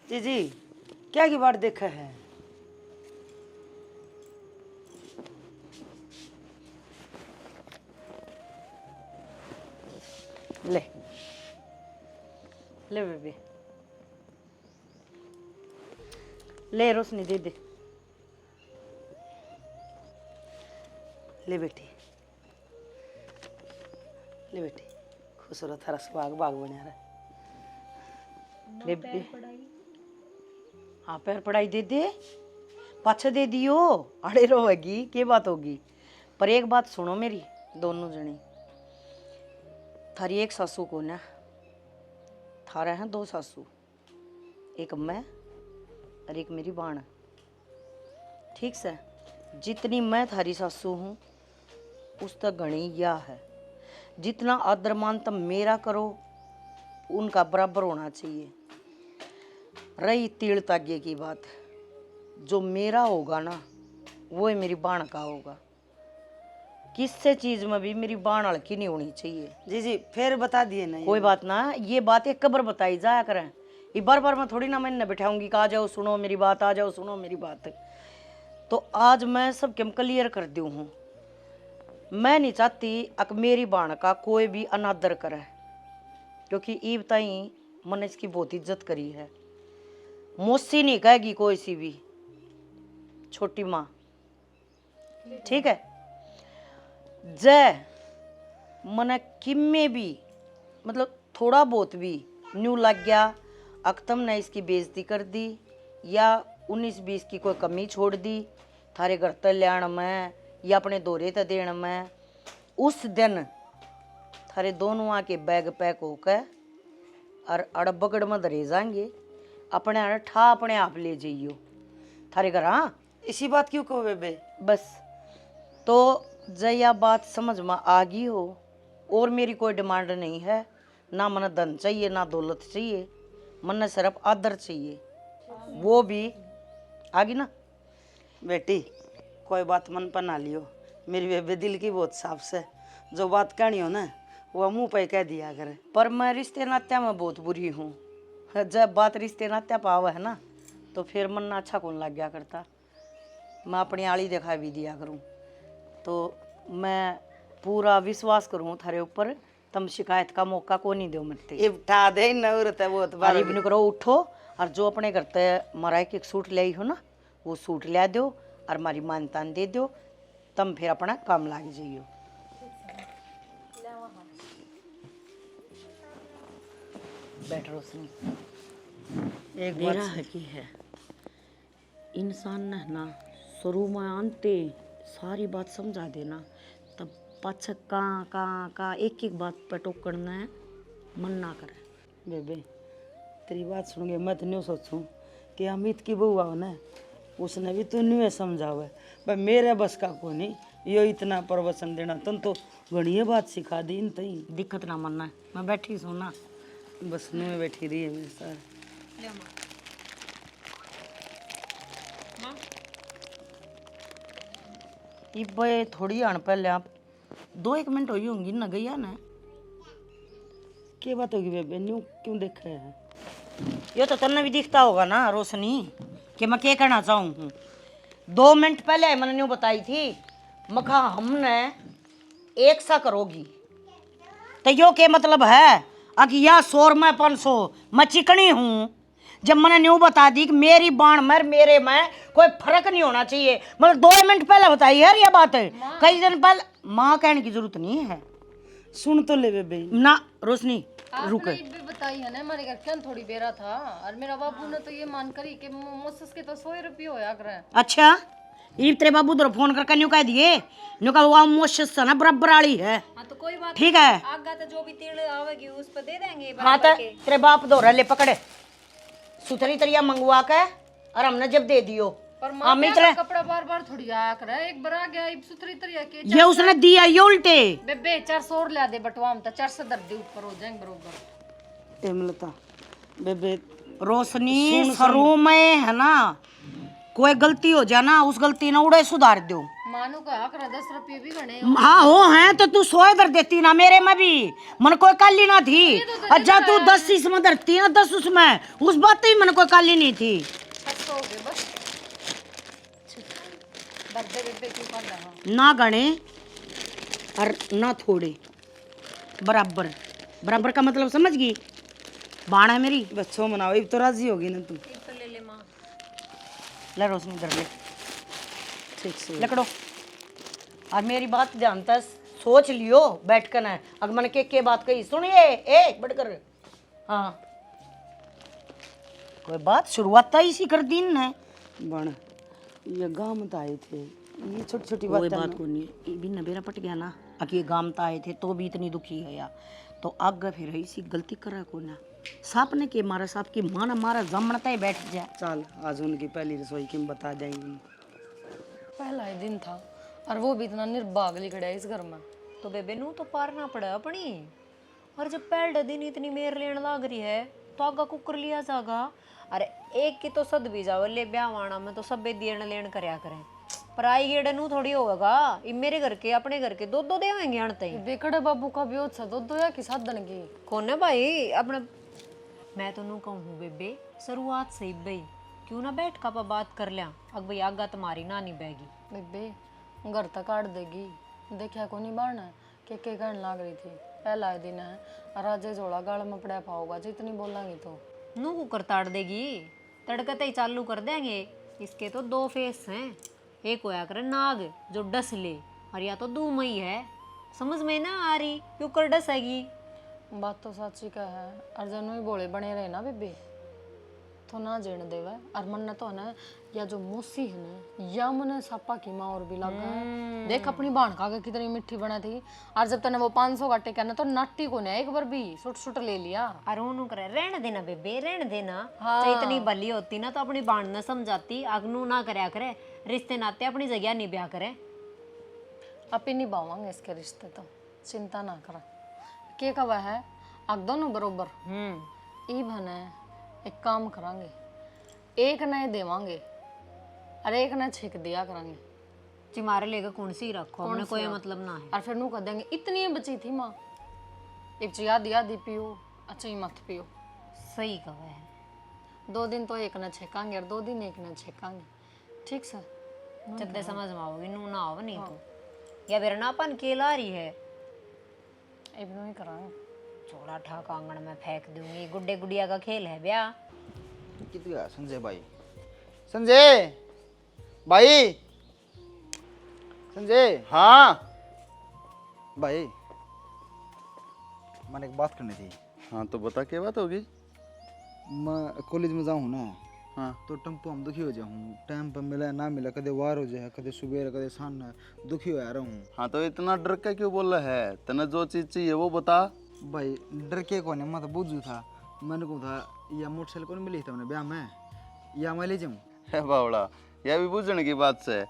जी जी, क्या की बात देखा है? ले ले बेबी, ले रोशनी दे दे। ले बेटी, ले बेटी, खुश हो रहा थारा सुहाग बाग बना रहा। बेबी हाँ, पैर पढ़ाई दे दे, पाछे दे दियो, अड़े रोएगी क्या बात होगी। पर एक बात सुनो मेरी, दोनों जनी, थारी एक सासू को ना, थारा हैं दो सासू, एक मैं और एक मेरी बाण। ठीक से, जितनी मैं थारी सासू हूँ उस तक गणी या है। जितना आदर मान तुम मेरा करो उनका बराबर होना चाहिए। रही तीड़ तागे की बात, जो मेरा होगा ना वो ही मेरी बाण का होगा। किससे चीज में भी मेरी बाण हल्की नहीं होनी चाहिए। जी जी, फिर बता दिए ना। कोई बात ना, ये बात एक कबर बताई जाया करें। ये बार बार मैं थोड़ी ना मैंने बिठाऊंगी कि आ जाओ सुनो मेरी बात, आ जाओ सुनो मेरी बात। तो आज मैं सब केम क्लियर कर दी हूँ। मैं नहीं चाहती अक मेरी बाण का कोई भी अनादर करे, क्योंकि ईब ताई मैंने इसकी बहुत इज्जत करी है। मुझसे नहीं कहेगी कोई सी भी छोटी माँ, ठीक है। जय मने किम्मे भी मतलब थोड़ा बहुत भी न्यू लग गया, अकतम ने इसकी बेइज्जती कर दी या 19-20 की कोई कमी छोड़ दी थारे घर तक लियाण में या अपने दौरे तक देने में, उस दिन थारे दोनों आके बैग पैक होकर और अड़बगड़ में धरे जाएंगे। अपने ठा अपने आप ले जाइयो थारे घर। हाँ, इसी बात क्यों कहो बेबे? बस तो जय यह बात समझ में आ गई हो। और मेरी कोई डिमांड नहीं है, ना मन धन चाहिए ना दौलत चाहिए, मन सिर्फ आदर चाहिए, वो भी आ गई ना। बेटी कोई बात मन पर ना लियो, मेरी बेबे दिल की बहुत साफ से, जो बात कहनी हो ना वो मुंह पे कह दिया करे। पर मैं रिश्ते नात्या में बहुत बुरी हूँ। जब बात रिश्ते नात्या पावा है ना तो फिर मन ना अच्छा कौन लग गया करता। मैं अपनी आली दिखा भी दिया करूँ, तो मैं पूरा विश्वास करूँ थारे ऊपर, तुम शिकायत का मौका को नहीं दो मत। ये उठा दे नौरत है बहुत बार। गरीब करो उठो, और जो अपने घर ते मारा एक सूट ले आई हो ना वो सूट लिया दो और हमारी मानतान दे दो, तुम फिर अपना काम लाग जाइयो। बैठ रोशनी, एक मेरा बात है कि है इंसान ने ना शुरू में आनते सारी बात समझा देना, तब पाछे का एक एक बात पर टोकना है मन ना करे। बेबे तेरी बात सुन के मैं तो नहीं सोचूं कि अमित की बहू आओ ना, उसने भी तो नहीं समझा हुआ है भाई, मेरे बस का को नहीं यो इतना प्रवचन देना। तुम तो घनी बात सिखा दी इन तई। दिक्कत ना मनना, मैं बैठी सू ना, बस नहीं बैठी रही है मेरे साथ। इब थोड़ी आन पहले आप 2-1 मिनट हुई होंगी ना, गई ना। क्या बात होगी बेबे, न्यू क्यों देख रहे हैं? ये तो तुमने भी दिखता होगा ना रोशनी कि मैं क्या कहना चाहूँ हूँ। 2 मिनट पहले मैंने न्यू बताई थी, मखा हमने एक सा करोगी तो यो के मतलब है अकि या 100 में 500 मैं चिकनी हूँ। जब मैंने न्यू बता दी कि मेरी बाण में मेरे में कोई फर्क नहीं होना चाहिए, मतलब 2 मिनट पहले बताई यार ये बात है। कई दिन पहले माँ कहने की जरूरत नहीं है। सुन तो ले बेबे ना रोशनी रुक, आपने भी बताई है ना, हमारे घर क्या थोड़ी बेरा था, और मेरा बाबू ने तो ये मान करी कि मुझसे के तो 100 रुपये होया करे। अच्छा ये तेरे बाबू उधर फोन करके न्यू कह दिए, न्यू कहा वो मुझसे ना बराबर वाली है। हाँ तो कोई बात ठीक है, आगा तो जो भी तीड़ आवेगी उस पर दे देंगे हाँ तो तेरे बाप दो ले पकड़े सुथरी तरिया मंगवा के और हमने जब दे दियो। पर माँ का कपड़ा बार बार थोड़ी आया करे, एक बार आ गया सुथरी तरिया के ये उसने दिया ये उल्टे। बेबे 400 और ला दे बटवाम तो 400 दर दे ऊपर हो जाएंगे बरोबर। हेमलता बेबे रोशनी शुरू में है ना कोई गलती हो जाना, उस गलती ने उड़े सुधार दो। मानो कहा कर 10 रुपये भी गणे हाँ हो हैं तो तू 100 इधर देती ना मेरे में भी मन कोई काली ना थी। अच्छा तू 10 इसमें धरती ना 10 उसमें उस बात ही मन कोई काली नहीं थी। 600 हो गए बस बर्थडे बेबे क्यों कर रहा ना गणे और ना थोड़े बराबर बराबर का मतलब समझ गई बाण है मेरी। बच्चों मनाओ अब तो राजी होगी ना तुम। एक तो ले ले माँ ले रोशनी इधर ले ठीक से लकड़ो और मेरी बात जानता है, सोच लियो बैठ कर ना अगर मैंने के बात कही सुनिए ए बढ़कर हाँ कोई बात शुरुआत तो इसी कर दी ने बन ये गांव में तो आए थे ये छोटी छोटी कोई बात बात को नहीं ये भी नबेरा पट गया ना अकी गाम तो आए थे तो भी इतनी दुखी है या तो आगे फिर इसी गलती कर रहा को ना साप ने के मारा साप की माँ ना मारा जमनता ही बैठ जाए। चल आज उनकी पहली रसोई की बता जाएंगी। पहला ही दिन था और वो भी इतना निर्भाग लिखड़ा है इस घर में। तो बेबे नू तो पारना पड़ा अपनी और जब पहले दिन इतनी मेर लेने लग रही है तो आगा कुकर लिया जागा। अरे एक की तो सद भी जाओ ले ब्याहवाना में तो सब देन लेन करया करें पर आई गेड़े नू थोड़ी होगा ये मेरे घर के अपने घर के दो दो देवेंगे अणते ही बेकड़े बाबू का भी उत्साह दो या कि साधन की कौन है भाई अपने मैं तो नू कहूँ बेबे शुरुआत से ही भाई क्यों ना बैठ का बात कर लिया अग भाई आगा तुम्हारी नानी बैगी बेबे घर तक काट देगी देखा को नहीं बाढ़ना के कहने लाग रही थी पहला ही दिन है राजे जोड़ा गाल में पड़ा पाओगा जितनी बोलांगी तो नू कुकर ताड़ देगी तड़कते ही चालू कर देंगे। इसके तो दो फेस हैं एक होया करे नाग जो डस ले और या तो दूमई है समझ में ना आ रही क्यों कर डसेगी। बात तो सच्ची का है और जनो ही बोले बने रहे ना बेबे तो ना जेण देवे और मन तो ना या जो मोसी है ना या मन सापा की माँ और भी लगा है। देख अपनी बाण खा के कितनी मिट्टी बना थी और जब तने वो 500 काटे कहना तो नाटी को ने एक बार भी सुट सुट ले लिया। और उन्होंने करे रहने देना बेबे रहने देना चाहे इतनी भली होती ना तो अपनी बाण न समझाती अगनू ना करया करे रिश्ते नाते अपनी जगह नहीं ब्याह करे। आप ही निभावांगे इसके रिश्ते तो चिंता ना करा के कवा है अग दोनों बरोबर ई बने एक काम करांगे एक नए देवांगे अरे एक नए छिक दिया करांगे चिमारे लेकर कौन सी रखो हमने कोई मतलब ना है और फिर नू कह देंगे इतनी बची थी माँ एक याद याद ही पियो अच्छा ही मत पियो। सही कहा है 2 दिन तो एक न छेकांगे और 2 दिन एक न छेकांगे ठीक से चद्दे समझ में आओगी नू ना आओ नहीं तो या फिर नापन केला रही है इबनो ही करांगे छोड़ा ठाक आंगन में फेंक दूंगी गुड्डे गुड़िया का खेल है ब्याह। कितना संजय भाई संजय भाई संजय हाँ भाई मैंने एक बात करनी थी। हाँ तो बता क्या बात होगी। मैं कॉलेज में जाऊँ ना हाँ तो टेम्पो हम दुखी हो जाऊँ टाइम पर मिला ना मिला कदे वार हो जाए कदे सुबह कदे शाम दुखी हो रहा हूँ। हाँ तो इतना डर के क्यों बोल रहा है तने जो चीज चाहिए वो बता। भाई डर के कौन है मैं तो बुझू था मैंने कहा था या मोटरसाइकिल कौन मिली था मैंने ब्याह में या मैं ले जाऊँ। है बावड़ा यह भी बुझने की बात से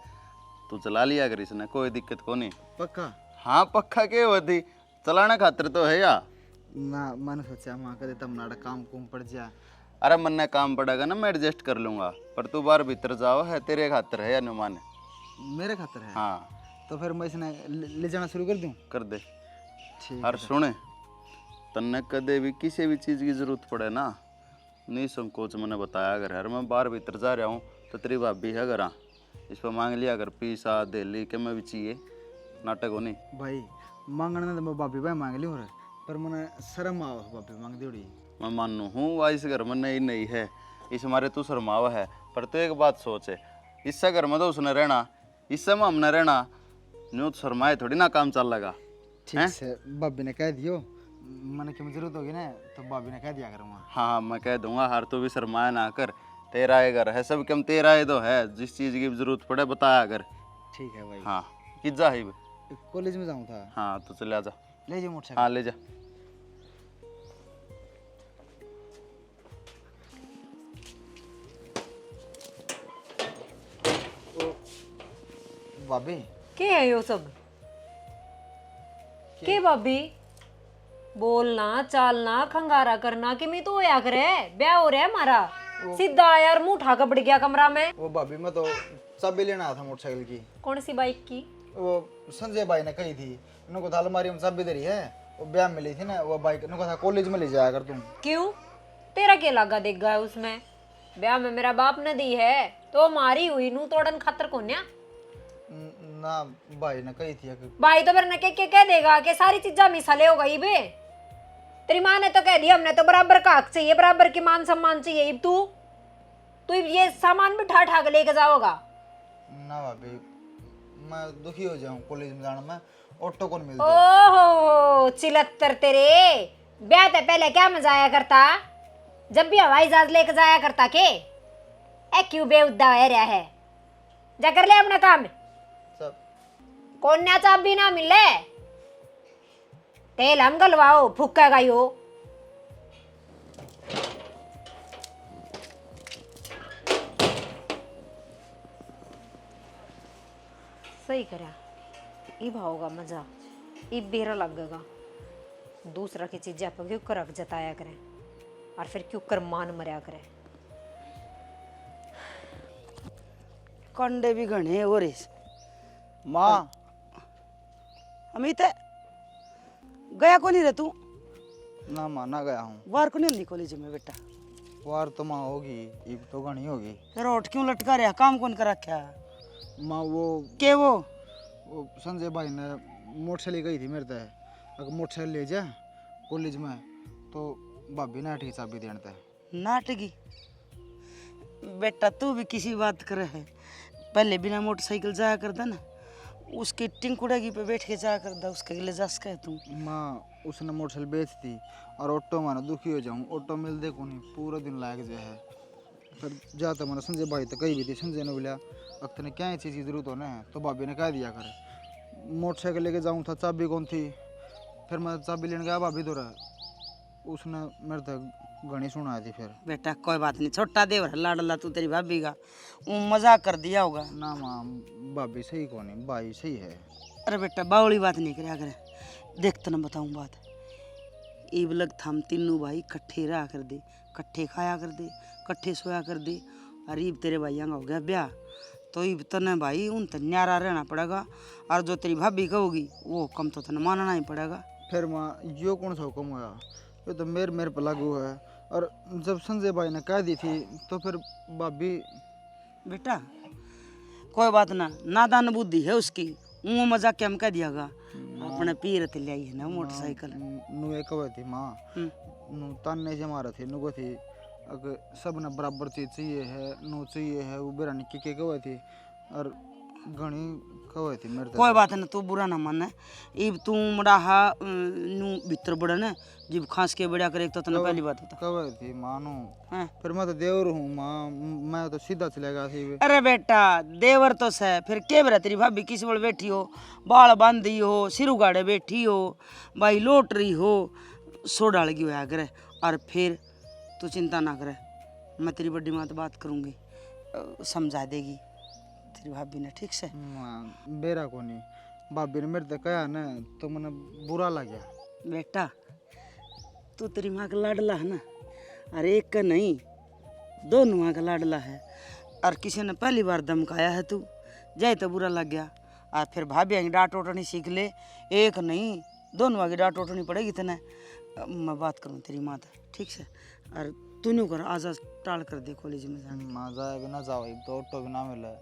तू चला लिया कर इसने कोई दिक्कत को नहीं। पक्का हाँ पक्का के होती चलाना खातिर तो है या ना मैंने सोचा वहाँ कदे तब नाड़ा काम कुम पड़ जाए। अरे मन ने काम पड़ेगा ना मैं एडजस्ट कर लूंगा पर तू बाहर भीतर जाओ है तेरे खातिर है या नहीं माने मेरे खातर है। हाँ तो फिर मैं इसने ले जाना शुरू कर दूँ। कर दे। ठीक और सुने तन्ने कदे भी किसी भी चीज़ की जरूरत पड़े ना नहीं संकोच मैंने बताया अगर हर मैं बाहर भीतर जा रहा हूँ तो तेरी भाभी है घर इस पर मांग लिया अगर पीसा दिल्ली के मैं भी चाहिए नाटक हो नहीं। भाई मांगने तो मैं भाभी भाई मांग ली पर मैंने शर्म आओ भाभी मांग दी उड़ी। मैं मानू हूँ इस घर में नहीं नहीं है इस हमारे तू शर्मावा है पर तू एक बात सोचे इससे घर में तो उसने रहना इससे में हमने रहना न्यू तो शर्माए थोड़ी ना काम चल लगा। ठीक से भाभी ने कह दियो मैंने क्यों जरूरत होगी ना तो भाभी ने कह दिया करूँगा। हाँ मैं कह दूंगा हर तू भी शर्माया ना कर तेरा ये घर है सब कम तेरा ही तो है जिस चीज़ की जरूरत पड़े बताया कर। ठीक है भाई। हाँ किजा ही कॉलेज में जाऊँ था। हाँ तो चले जा ले जाओ मोटरसाइकिल। हाँ ले जा। भाभी के है यो सब के भाभी बोलना चालना खंगारा करना कि मैं तो होया करे ब्याह हो रहा है हमारा। सीधा आया और मुंह उठा के बढ़ गया कमरा में। वो भाभी मैं तो चाबी लेना आया था मोटरसाइकिल की। कौन सी बाइक की? वो संजय भाई ने कही थी, उनको था अलमारी में चाबी धरी है, वो ब्याह में ली थी ना वो बाइक, उनको था कॉलेज में ले जाया कर तुम। क्यों, तेरा क्या लगा देगा है उसमें? ब्याह में मेरा बाप ने दी है तो मारी हुई नू तोड़न खातर कोन्या। ना भाई ने कही थी कि भाई तो फिर नके के कह देगा कि सारी चीजा मिसाले हो गई बे। तेरी माँ ने तो कह दिया हमने तो बराबर का हक चाहिए, बराबर की मान सम्मान चाहिए। अब तू ये सामान भी ठा ठा के लेके जाओगा। ना भाभी मैं दुखी हो जाऊं कॉलेज में जाने में, ऑटो कौन मिलता। ओहो चिलत्तर तेरे, ब्याह से पहले क्या मजा आया करता, जब भी हवाई जहाज लेके जाया करता के। ए क्यों बेउद्दा है रहा है, जा कर ले अपना काम। सब कोन्या चाबी ना मिले तेल हम गलवाओ, फूकेगा यो। सही करा, इब होगा मजा, इब बेरा लगेगा। दूसरा की चीजें आप क्यों कर जताया करें और फिर क्यों कर मान मरिया करें। कंडे भी घने हो रे। माँ अमित गया को नहीं रे तू? ना माँ ना गया हूँ। वार को नहीं होंगी कॉलेज में बेटा? वार तो माँ होगी, ईब तो घनी होगी। फिर उठ क्यों लटका रहा, काम कौन करा क्या? माँ वो संजय भाई ने मोटरसाइकिल गई थी मेरे तय, अगर मोटरसाइकिल ले जा कॉलेज में तो भाभी ने ठीक चाबी देने तय। नाटकी बेटा, तू भी किसी बात करे है। पहले बिना मोटरसाइकिल जाया करता ना, उसकी टिंकुड़ेगी पे बैठ के जाया करता, उसके लिए जस कह तू। माँ उसने मोटरसाइकिल बेच दी और ऑटो माना दुखी हो जाऊँ, ऑटो मिल दे को नहीं, पूरा दिन लायक जो है। फिर जाता मैंने संजय भाई तो कही भी थी, संजय ने बोला अब तेने क्या ही चीज़ की जरूरत हो ना, तो भाभी ने कह दिया करे। मोटरसाइकिल लेके जाऊँ था, चाबी कौन थी, फिर मैं चाबी लेने गया भाभी दौरा, उसने मेरे तक घनी सुनाई थी। फिर बेटा कोई बात नहीं, छोटा देवर लाडला तू तेरी भाभी का, वो मजाक कर दिया होगा ना। माँ भाभी सही कौन है, भाई सही है। अरे बेटा बावली बात नहीं करे करे। देख तो ना बताऊँ बात, ईब लग हम तीनों भाई कट्ठे रहा कर दे, कट्ठे खाया कर दे, कट्ठे सोया कर दे। और ईब तेरे भाइयों का हो गया ब्याह, तो ईब तने भाई उन तक न्यारा रहना पड़ेगा, और जो तेरी भाभी कहोगी वो कम तो तने मानना ही पड़ेगा। फिर माँ यो कौन सा हुक्म हुआ, ये तो मेरे पर लागू है। और जब संजय भाई ने कह दी थी तो फिर भाभी। बेटा कोई बात ना, नादान बुद्धि है उसकी, वो मजाक के हम कह दियागा। अपने पीर ते लाई है ना मोटरसाइकिल। नु एक हुए थी माँ, नु ताने से मारा थी, नुको थी अगर सब ने बराबर चीज चाहिए है, नु चाहिए है, वो बेरा निक्की के कहे थी और घनी कहे थी मेरे। कोई बात ना, तू बुरा ना माने। इब तू मड़ा हा नु भीतर बड़ा ना, जब खांस के बड़ा करे तो तने पहली बात होता कहे थी मानो। हाँ। फिर मैं तो देवर हूँ माँ, मैं तो सीधा चलेगा थी। अरे बेटा देवर तो से, फिर के बरा तेरी भाभी किस बल बैठी हो, बाल बांधी हो, सिर उगाड़े बैठी हो, भाई लोट रही हो, सो डाल गई होया करे। और फिर तू चिंता ना करे, मैं तेरी बड़ी माँ तो बात करूँगी, समझा देगी तेरी भाभी ने, ठीक से? माँ बेरा को नहीं, भाभी ने मेरे तक कहा ना तो मैंने बुरा लगा। बेटा तू तेरी माँ का लाडला है ना, अरे एक का नहीं दोनों माँ का लाडला है। और किसी ने पहली बार धमकाया है तू, जाए तो बुरा लग गया। और फिर भाभी की डांट उठनी सीख ले, एक नहीं दोनों माँ की डांट उठनी पड़ेगी तेने। मैं बात करूँ तेरी माँ से, ठीक से? और तू नहीं कर, आज टाल कर दे कॉलेज में जाने। माँ जाए भी ना जाओ, तो ऑटो भी ना मिले,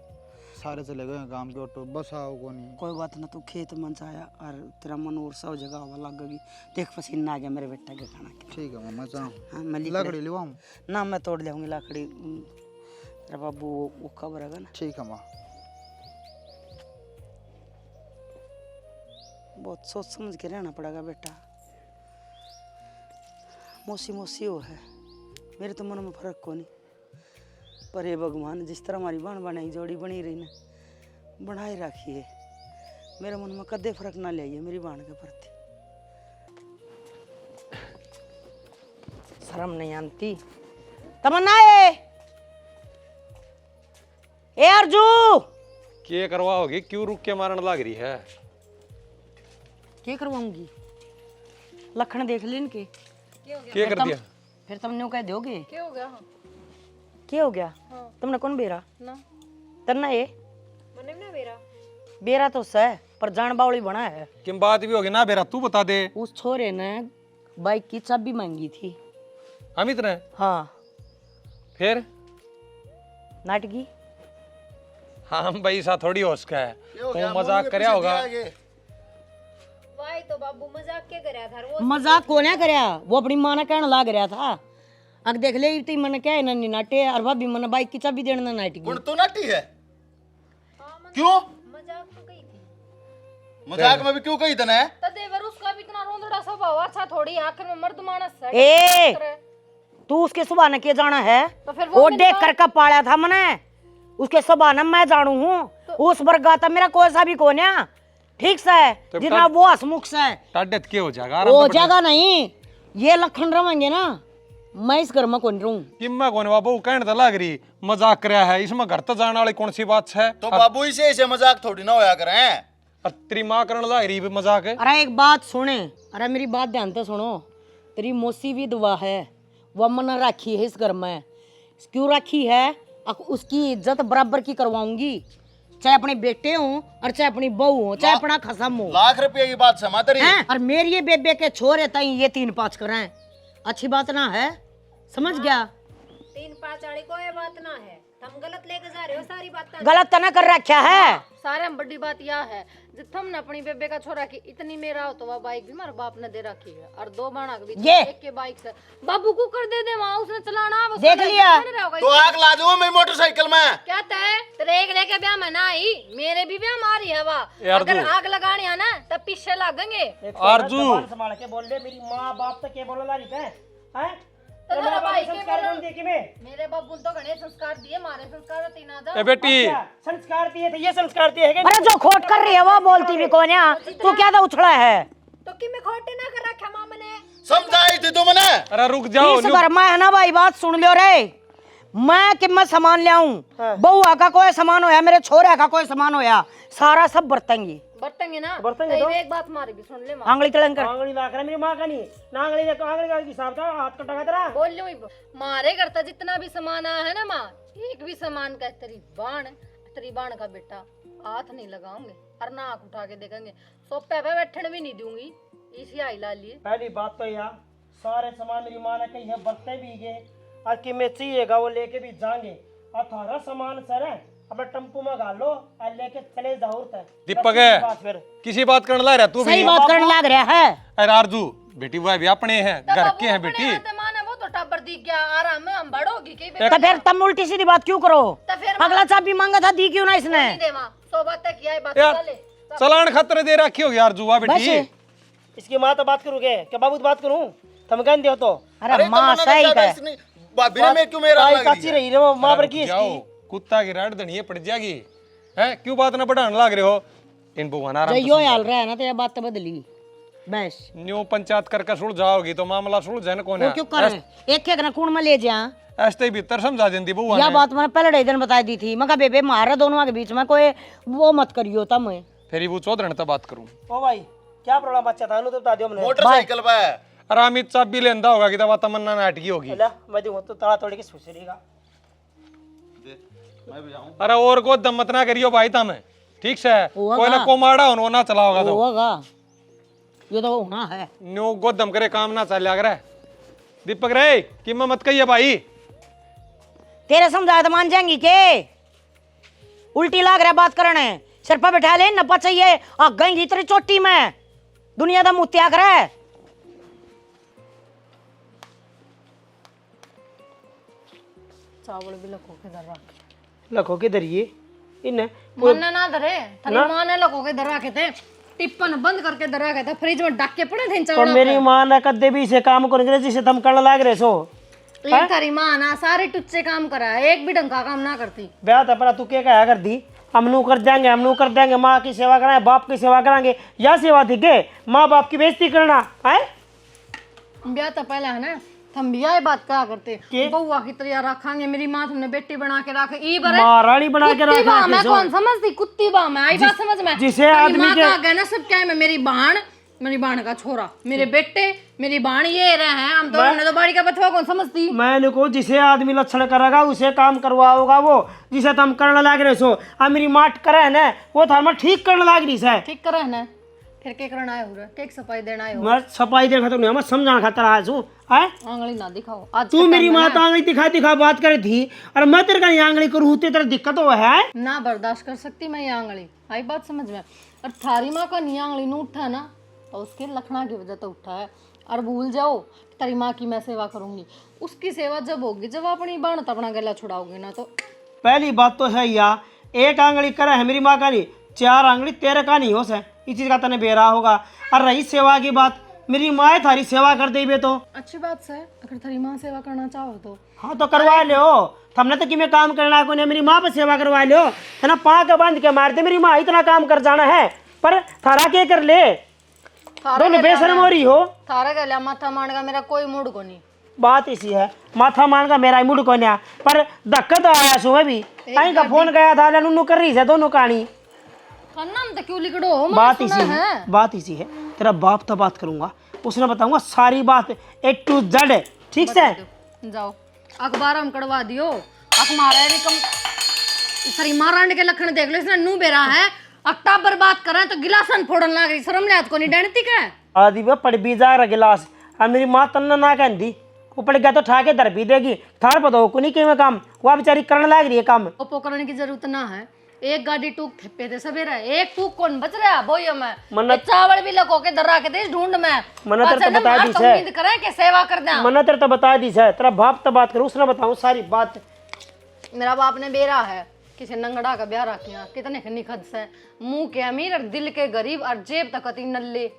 सारे चले गए काम के ऑटो, बस आओ को नहीं। कोई बात ना, तू खेत मन से आया और तेरा मन और सब जगह हवा लग गई। देख पसीना आ गया मेरे बेटा के खाना के। ठीक है मैं जाऊँ। हाँ मैं लकड़ी ले आऊँ ना, मैं तोड़ जाऊंगी लकड़ी, तेरा बाबू वो खबर है ना। ठीक है माँ। बहुत सोच समझ के रहना पड़ेगा बेटा, मौसी मौसी वो है, मेरे तो मन में फर्क को नहीं। पर ये भगवान जिस तरह हमारी बहन बनाई जोड़ी बनी रही ना, बनाए रखिए, मेरे मन में कदे फर्क ना ले मेरी बहन के प्रति। शर्म नहीं आती तमन्ना ए अर्जू के करवाओगी, क्यों रुक के मारने लग रही है? क्या करवाऊंगी, लखन देख ले इनके, क्या कर दिया? फिर तुमने कह दोगे। क्या हो गया? क्या हो गया? तुमने कौन बेरा ना तन्ना ये मने ना मेरा बेरा तो सह पर जान बावली बना है। किम बात भी होगी ना बेरा, तू बता दे। उस छोरे ने बाइक की चाबी मांगी थी। अमित ने? हाँ फिर? नाटकी हाँ भाई सा थोड़ी होश का है, वो मजाक करया होगा। वाई तो बाबू मजाक के करया था वो मजाक को ना करया, वो अपनी मां ने कहने लाग रहा था। अग देख ले इतनी मन क्या है नन्नी नाटे और भाभी मन बाइक की चाबी देना नाटकी। कौन तो नाटी है? क्यों मजाक तो कही थी। मजाक में भी क्यों कही तने? तो देवर उसका भी इतना रोंदड़ा स्वभाव अच्छा थोड़ी, आखिर में मर्द मानस है। ए तू उसके सुबह न के जाना है? तो फिर वो देख कर कब पाला था मैंने, उसके सुबह न मैं जानू हूँ। उस वर्गा था मेरा कोई सा भी कौन है, ठीक से जितना वो हसमुख से टाडेत के हो जाएगा हो जाएगा नहीं। ये लखन रवेंगे ना, मैं इस घर में कौन रहूं? कि मैं कौन बाबू कहने तो लग रही मजाक करया है, इसमें घर तो जाने वाली कौन सी बात है? तो बाबू इसे ऐसे मजाक थोड़ी ना होया करें। और तेरी माँ करने लग रही मजाक है। अरे एक बात सुने, अरे मेरी बात ध्यान से सुनो। तेरी मौसी विधवा है, वह मन राखी है इस घर में। क्यों राखी है? उसकी इज्जत बराबर की करवाऊंगी, चाहे अपने बेटे हो और चाहे अपनी बहू हो, चाहे अपना खसम हो। लाख रुपये की बात समा तेरी। और मेरी ये बेबे के छोरे ताई ये 3-5 कराएं, अच्छी बात ना है? समझ गया? 3-5 वाली कोई बात ना है, हम गलत लेके जा रहे हो सारी बात। गलत तो ना कर रखा है। सारे में बड़ी बात यह है जित हमने अपनी बेबे का छोरा की इतनी मेरा हो तो वह बाइक भी हमारे बाप ने दे रखी है, और 2 बाणा के बीच ये एक के बाइक से बाबू को कर दे वहां उसने चलाना वो देख लिया। तो आग ला दो मेरी मोटरसाइकिल में। क्या तय तेरे एक लेके ब्याह में ना आई, मेरे भी ब्याह मारी है वाह। अगर आग लगानी है ना तब पीछे लगेंगे। आरजू संभाल के बोल दे, मेरी माँ बाप तो क्या बोला रही है? तो मेरा भाई के बोलो, मेरे बाबू तो घने संस्कार दिए, मारे संस्कार तीन आजा। ए बेटी संस्कार दिए थे, ये संस्कार दिए है। अरे जो खोट कर रही है वो बोलती भी कौन है? तू क्या था उछला है? तो कि मैं खोटे ना कर रखा मामा ने। समझाई थी तुमने? अरे रुक जाओ। इस घर में है ना भाई, बात सुन लियो रे। मैं कि मैं सामान ले आऊं, बउआ का कोई सामान होया, मेरे छोरे का कोई सामान होया, सारा सब बरतेंगे बरतेंगे ना। बरतेंगे तो एक बात मारी भी सुन ले माँ, आंगली तलंग कर। आंगली ना करे मेरी माँ का नहीं ना, आंगली का हिसाब था, हाथ कटा तेरा। बोल लो मारे करता जितना भी सामान आया है ना माँ, एक भी सामान का तेरी बाण का बेटा हाथ नहीं लगाओगे और ना आँख उठा के देखेंगे, सोफे पे बैठने भी नहीं दूंगी। इसी आई ला लिए पहली बात तो यार सारे सामान मेरी माँ ने कही है, बरते भी गए और कि मैं चाहिएगा वो लेके भी जाएंगे, और थारा सामान सर है अपने टम्पू में गाल लो और लेके चले जाओ। दीपक है किसी बात करने लग रहा तू भी? सही बात करने लग रहा है। अरे आरजू बेटी वो भी अपने हैं, घर के हैं बेटी। माने वो तो टाबर दिख गया आराम में, हम बड़ोगी की तो फिर तुम उल्टी सीधी बात क्यों करो? तो फिर अगला चाबी मांगा था, दी क्यों ना इसने? देवा 100 बातें किया है, बात यार चले चलान खतरे दे रखी होगी आरजू वा बेटी। इसकी माँ तो बात करोगे क्या बाबू बात करूं? तुम कह दियो तो अरे माँ सही है। भाभी ने मैं क्यों मेरा लग काची रही रे वो माँ पर की जाओ इसकी। कुत्ता की राड दनिए पड़ जाएगी है, क्यों बात ना बढ़ाने लग रहे हो? इन भगवान आराम जो यो हाल रहा है ना, तो ये बात तो बदली बस। न्यू पंचायत करके सुलझाओगी तो मामला सुलझे न कौन वो है? क्यों कर रहे हैं? एक एक ना कूण में ले जा। ऐसे ही भीतर समझा देती बुआ यह ने। बात मैंने पहले दिन बता दी थी, मैं कहा बेबे मारा दोनों के बीच में कोई वो मत करियो तम। फिर वो चौधरी ने तो बात करूं। ओ भाई क्या प्रॉब्लम बच्चा था, तो बता दियो हमने। मोटरसाइकिल पे अरामित चाबी लेंदा होगा कि तवा तमन्ना नाटकी होगी। ला मैं दूंगा तो ताला तोड़ के सोचेगा। अरे और को दम मत ना करियो भाई तम, ठीक से कोई ना को माड़ा हो ना चला होगा तो होगा, ये तो होना है। न्यू गोदम करे काम ना चल करे। दीपक रे कि मैं मत कहिए भाई, तेरे समझाया तो मान जाएंगी के? उल्टी लाग रहा है बात करने, सिर पर बैठा ले नपा चाहिए आ गई इतनी चोटी में दुनिया का मुँह त्याग रहा है। चावल भी लखो के दर रखे, लखो के दरिए इन मन ना धरे तेरी माँ ने लखो के दर रखे थे, टिप्पन बंद करके दर रखे थे, फ्रिज में ढक के पड़े थे तो चावल। मेरी माँ ने कदे भी इसे काम करेंगे जिसे तुम करने लाग रहे सो। ये तेरी माँ ना सारे टुच्चे काम करा है, एक भी ढंग का काम ना करती। ब्याह था पर तू क्या कहा कर दी, हम नू कर देंगे, हम नू कर देंगे, माँ की सेवा कराएं, बाप की सेवा कराएंगे, या सेवा थी के माँ बाप की बेइज्जती करना है? ब्याह तो पहले है ना, हम भी यही बात कहा करते, बउआ की तरह रखांगे, मेरी माँ तुमने बेटी बना के रखे, ई बरे महारानी बना के कुत्ती बा रखा मैं कौन समझती, कुत्ती बा मैं आई बात समझ में। जिसे आदमी माँ के का गहना सब क्या है, मैं मेरी बहन मेरी बाण का छोरा, मेरे बेटे, मेरी बाण ये रहे हैं। हम तो हमने तो बाड़ी का बथुआ कौन समझती। मैंने को जिसे आदमी लक्षण करेगा उसे काम करवाओगा वो, जिसे तुम करने लाग रहे सो। अब मेरी माट करे है ना, वो थार में ठीक करने लाग रही है। ठीक करे ना, फिर के करना आए हो रे, केक सफाई देना आए हो। मैं सफाई देने खातर नहीं, मैं समझाने खातर आया हूँ। आंगली ना दिखाओ आज तू मेरी माता आंगली दिखा दिखा बात करे थी, और मैं तेरे का ये आंगली करूँ तेरे दिक्कत हो है ना बर्दाश्त कर सकती मैं ये आंगली। आई बात समझ में। और थारी माँ का नहीं आंगली नहीं उठा ना, तो उसके लखना की वजह तो उठा है। और भूल जाओ कि तेरी माँ की मैं सेवा करूंगी। उसकी सेवा जब होगी जब अपनी बाण अपना गला छुड़ाओगे ना। तो पहली बात तो है या एक आंगली करे है मेरी माँ का नहीं, 4 आंगली तेरे का नहीं हो सै, इस चीज का तने बेरा होगा। और रही सेवा की बात, मेरी माँ थारी सेवा कर दे तो अच्छी बात से, अगर तेरी माँ सेवा करना चाहो तो हाँ तो करवा लो। हमने तो कि मैं काम करना को नहीं, मेरी माँ पर सेवा करवा लो है ना। पाँव के बांध के मारते मेरी माँ इतना काम कर जाना है, पर थारा के कर ले। दोनों बेशरम हो रही हो। थारा गला माथा मान का मेरा कोई मूड को नहीं। बात इसी है, माथा मान का मेरा मूड को नहीं, पर धक्का तो आया सुबह भी कहीं का फोन गया था, नुनू कर रही है दोनों कहानी। तो क्यों लिखड़ो बात इसी है, बात इसी है। तेरा बाप तो बात करूंगा, उसने बताऊंगा सारी बात A to Z, ठीक से। जाओ अखबार हम कड़वा दियो। अखबार सरी मारांड के लखन देख लो, इसने नू बेरा है। अक्टा बर्बाद करें तो गिलासन फोड़न लग रही, शर्म लियात को नहीं डरती का। आदि वे पड़ भी जा रहा गिलास, और मेरी माँ तन्ना ना कहती वो पड़ गया तो ठा के दर भी देगी। थार पता हो को नहीं कि मैं काम वह बेचारी करने लग रही है काम। ओपो करने की जरूरत ना है। एक गाड़ी टूक थप्पे थे सवेरा, एक टूक कौन बच रहा बोयो में मन्नत चावल भी लको के दर्रा के दे ढूंढ में। मन्नत तेरे तो बता दी है, उम्मीद करे के सेवा कर दे। मन्नत तेरे तो बता दी है, तेरा बाप तो बात करूं, उसने बताऊं सारी बात। मेरा बाप ने बेरा है, किसी नंगड़ा का ब्याह रखिया, कितने निखद से, मुंह के अमीर और दिल के गरीब और जेब तक अति नल्ले।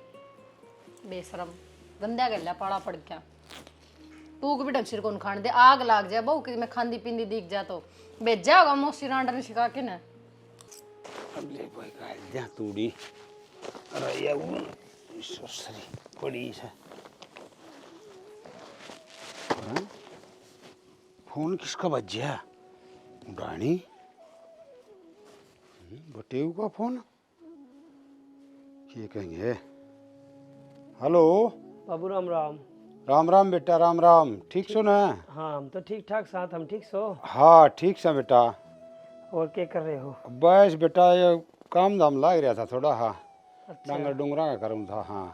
बेशरम गंदा गल्ला पाड़ा पड़ गया। तू भी ढंग सिर कौन खान दे, आग लाग जाए बहु कि मैं खांदी पींदी दिख जा तो भेजा होगा मौसी रांडा ने शिका के ना। ले भाई गाल जा तूड़ी अरे ये वो ससरी पड़ी है। फोन किसका बज गया? रानी बटेऊ का फोन, ये कहेंगे। हेलो बाबू राम राम। राम राम बेटा, राम राम। ठीक सो ना? हाँ हम तो ठीक ठाक साथ, हम ठीक सो। हाँ ठीक सा बेटा। और क्या कर रहे हो? बस बेटा ये काम धाम लग रहा था थोड़ा। हाँ डांगर डूंगरा का करूँ था। हाँ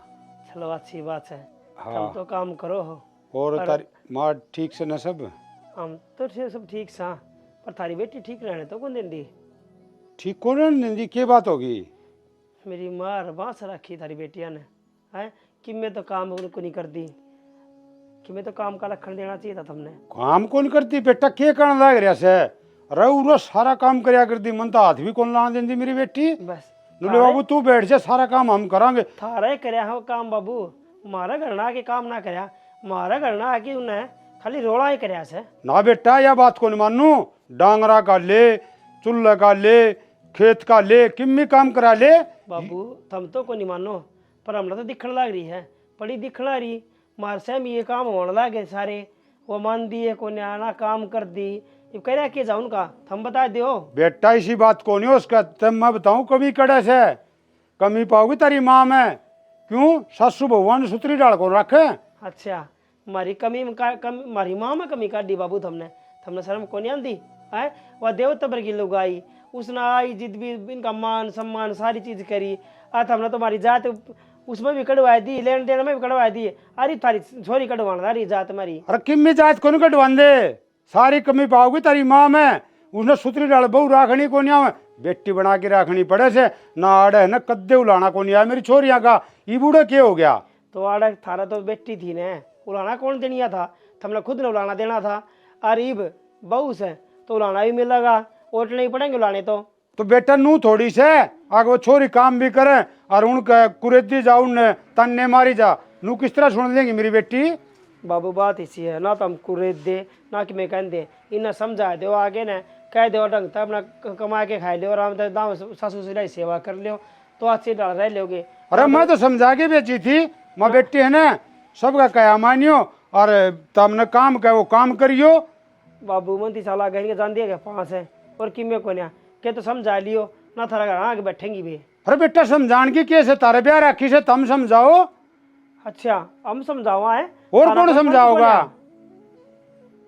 चलो अच्छी बात है। हाँ हम तो काम करो हो। और तारी माँ ठीक से न सब? हम तो सब ठीक सा, पर थारी बेटी ठीक रहने तो कौन दी? ठीक कौन है नंदी, क्या बात होगी? मेरी मार बांस रखी थारी बेटिया ने है कि मैं तो काम उनको नहीं कर दी, कि मैं तो काम का लखन देना चाहिए था तुमने। काम कौन करती बेटा, क्या करने लग रहा से? रो सारा काम करया कर दी, मन तो हाथ भी कौन ला देंदी मेरी बेटी। बस नुले बाबू तू बैठ जा, सारा काम हम करांगे। थारा ही करया हो काम बाबू, मारा घरना के काम ना करया, मारा घरना आके उन्हें खाली रोड़ा ही करया से। ना बेटा यह बात कौन मानू, डांगरा का ले, चूल्हा का ले, खेत का ले, किम्मी काम करा ले। बाबू तुम तो को नहीं मानो, पर हमने तो दिखने लग रही है, बड़ी दिखना रही। मार से हम ये काम होने लगे सारे, वो मान दिए को आना काम कर दी। ये कह रहा कि जाऊँ का थम बता दो। बेटा इसी बात को नहीं उसका तब मैं बताऊं कमी कड़े से कमी पाओगी तेरी माँ में। क्यों सासू भगवान सुतरी डाल को रखे। अच्छा मारी मारी माँ में कमी काट दी बाबू तुमने, तुमने शर्म को नहीं आती है? वह देव तबर की लोग आई, उसने आई जिद भी इनका मान सम्मान सारी चीज करी। आज हमने तुम्हारी जात उसमें भी कटवा दी, लेन देन में भी कटवा दी। अरे थारी छोरी कटवाना रही जात हमारी। अरे किम्मी जात को नहीं कटवान दे, सारी कमी पाओगी तेरी माँ में। उसने सुतरी डाल बहु राखनी को नहीं आवे, बेटी बना के राखनी पड़े से ना आड़े न कद्दे उलाना को नहीं आया मेरी छोरियाँ का। ये बूढ़े क्या हो गया? तो आड़ा थारा तो बेटी थी ने, उलाना कौन देनिया था? तुमने खुद ने उलाना देना था। अरीब बहू से तो उलाना भी मिलेगा, ओट नहीं पड़ेंगे उलाने तो बेटा नू थोड़ी से आगे वो छोरी काम भी करे और उनके कुरेदी जा उनने तन्ने मारी जा, नू किस तरह सुन लेंगी मेरी बेटी? बाबू बात इसी है ना, तो हम कुरेद दे ना कि मैं कह दे, इन्हें समझा दो आगे ने कह दो ढंग तब अपना कमा के खा लियो, आराम दाम सासू ससुर सेवा कर लियो तो अच्छे डाल रह लोगे। अरे मैं तो समझा के बेची थी, माँ बेटी है ना सबका कया मानियो और तुमने काम कहे वो काम करियो। बाबू मंती साला कहेंगे जान दिएगा 5 है और कि मैं को क्या तो समझा लियो ना, थारा घर आके बैठेंगी भी अरे बेटा समझान की कैसे तारे ब्याह राखी से तुम समझाओ। अच्छा हम समझाओ है और कौन समझाओगा।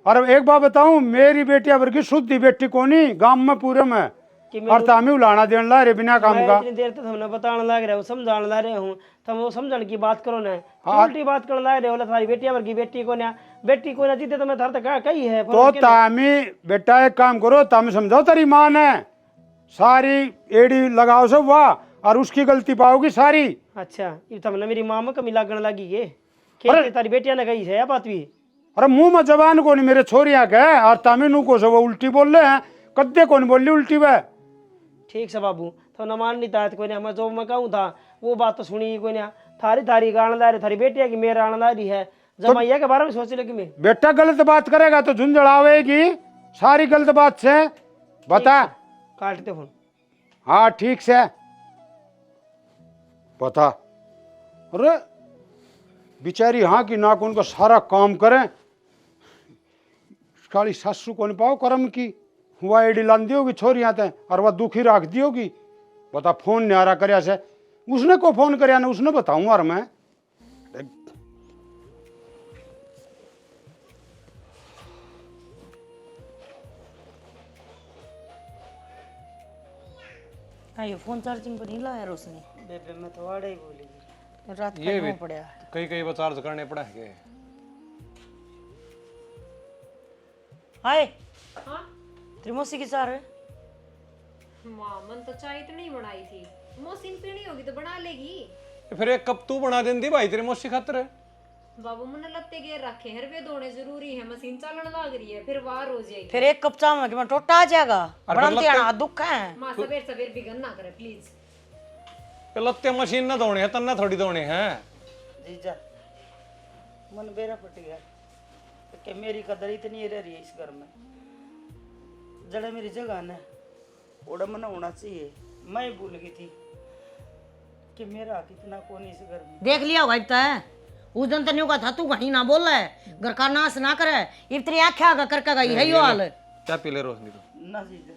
और एक बात बताऊं, मेरी बेटी अबर की शुद्धि बेटी कोनी गांव में पूरे में, और तामी उलाना देने ला रे बिना काम का। इतनी देर तक हमने बताने लग रहे हो, समझाने लग रहे हूँ, तुम वो समझने की बात करो ना, उल्टी बात करने लग रहे हो। थारी बेटी अबर की बेटी को ना जीते तो मैं थार तक कही है। तो तामी बेटा एक काम करो, तामी समझाओ तेरी माँ ने सारी एड़ी लगाओ सब वाह, और उसकी गलती पाओगी सारी। अच्छा ये तुमने मेरी माँ में कमी लागने लगी है, खेत तारी बेटिया ने कही है बात भी। अरे मुंह में जबान को नहीं मेरे छोरिया के, और तामी नु को वो उल्टी बोल रहे हैं, कद्दे कौन बोल रही उल्टी वह। ठीक से बाबू तो न मान नहीं था कोई ना, मैं जो मैं कहूँ था वो बात तो सुनी कोई ना। थारी थारी गान ला रही, थारी बेटिया की मेरा आने ला रही है, जमाइया के बारे में सोच लगी मैं। बेटा गलत बात करेगा तो झुंझड़ आवेगी सारी गलत बात से। बता काटते फोन। हाँ ठीक से बता। अरे बिचारी हाँ की नाक उनका सारा काम करें, काली सासू को नहीं पाओ कर्म की, हुआ एडी लान दी होगी छोरियां ते, और वह दुखी रख दी होगी। बता फोन नहीं आ रहा करया से, उसने को फोन करया ना उसने बताऊं। और मैं हाँ ये फोन चार्जिंग पर नहीं लाया रोशनी। बेबे मैं तो आड़े ही बोली। रात ये का भी नौ पड़ा। कई कई बार चार्ज करने पड़ा है। हाय हाँ त्रिमोसी की चार है। मामन तो चाय तो नहीं बनाई थी, मौसीन पीनी होगी तो बना लेगी। फिर एक कप तू बना देंदी भाई तेरे मौसी खातर। बाबू मैंने लत्ते घेर रखे हैं, वे धोने जरूरी है, मशीन चलने लग रही है, फिर वार हो जाएगी। फिर एक कप चावल में टोटा आ जाएगा। बनते हैं दुख है। माँ सवेर सवेर बिगन ना करे प्लीज। लत्ते मशीन ना धोने हैं, तन्ना थोड़ी धोने हैं। जीजा मन बेरा फट गया कि मेरी कदर इतनी रह रही है इस घर में। जड़ा मेरी जगह ना ओड़ा मन होना चाहिए। मैं भूल गई थी कि मेरा कितना कौन इस घर में। देख लिया होगा इतना है। उस दिन तो न्यू का था तू कहीं ना बोल रहा है, घर का नाश ना करे, इतनी आख्या करके गई है यो हाल। क्या पी ले रोशनी तो ना जीजा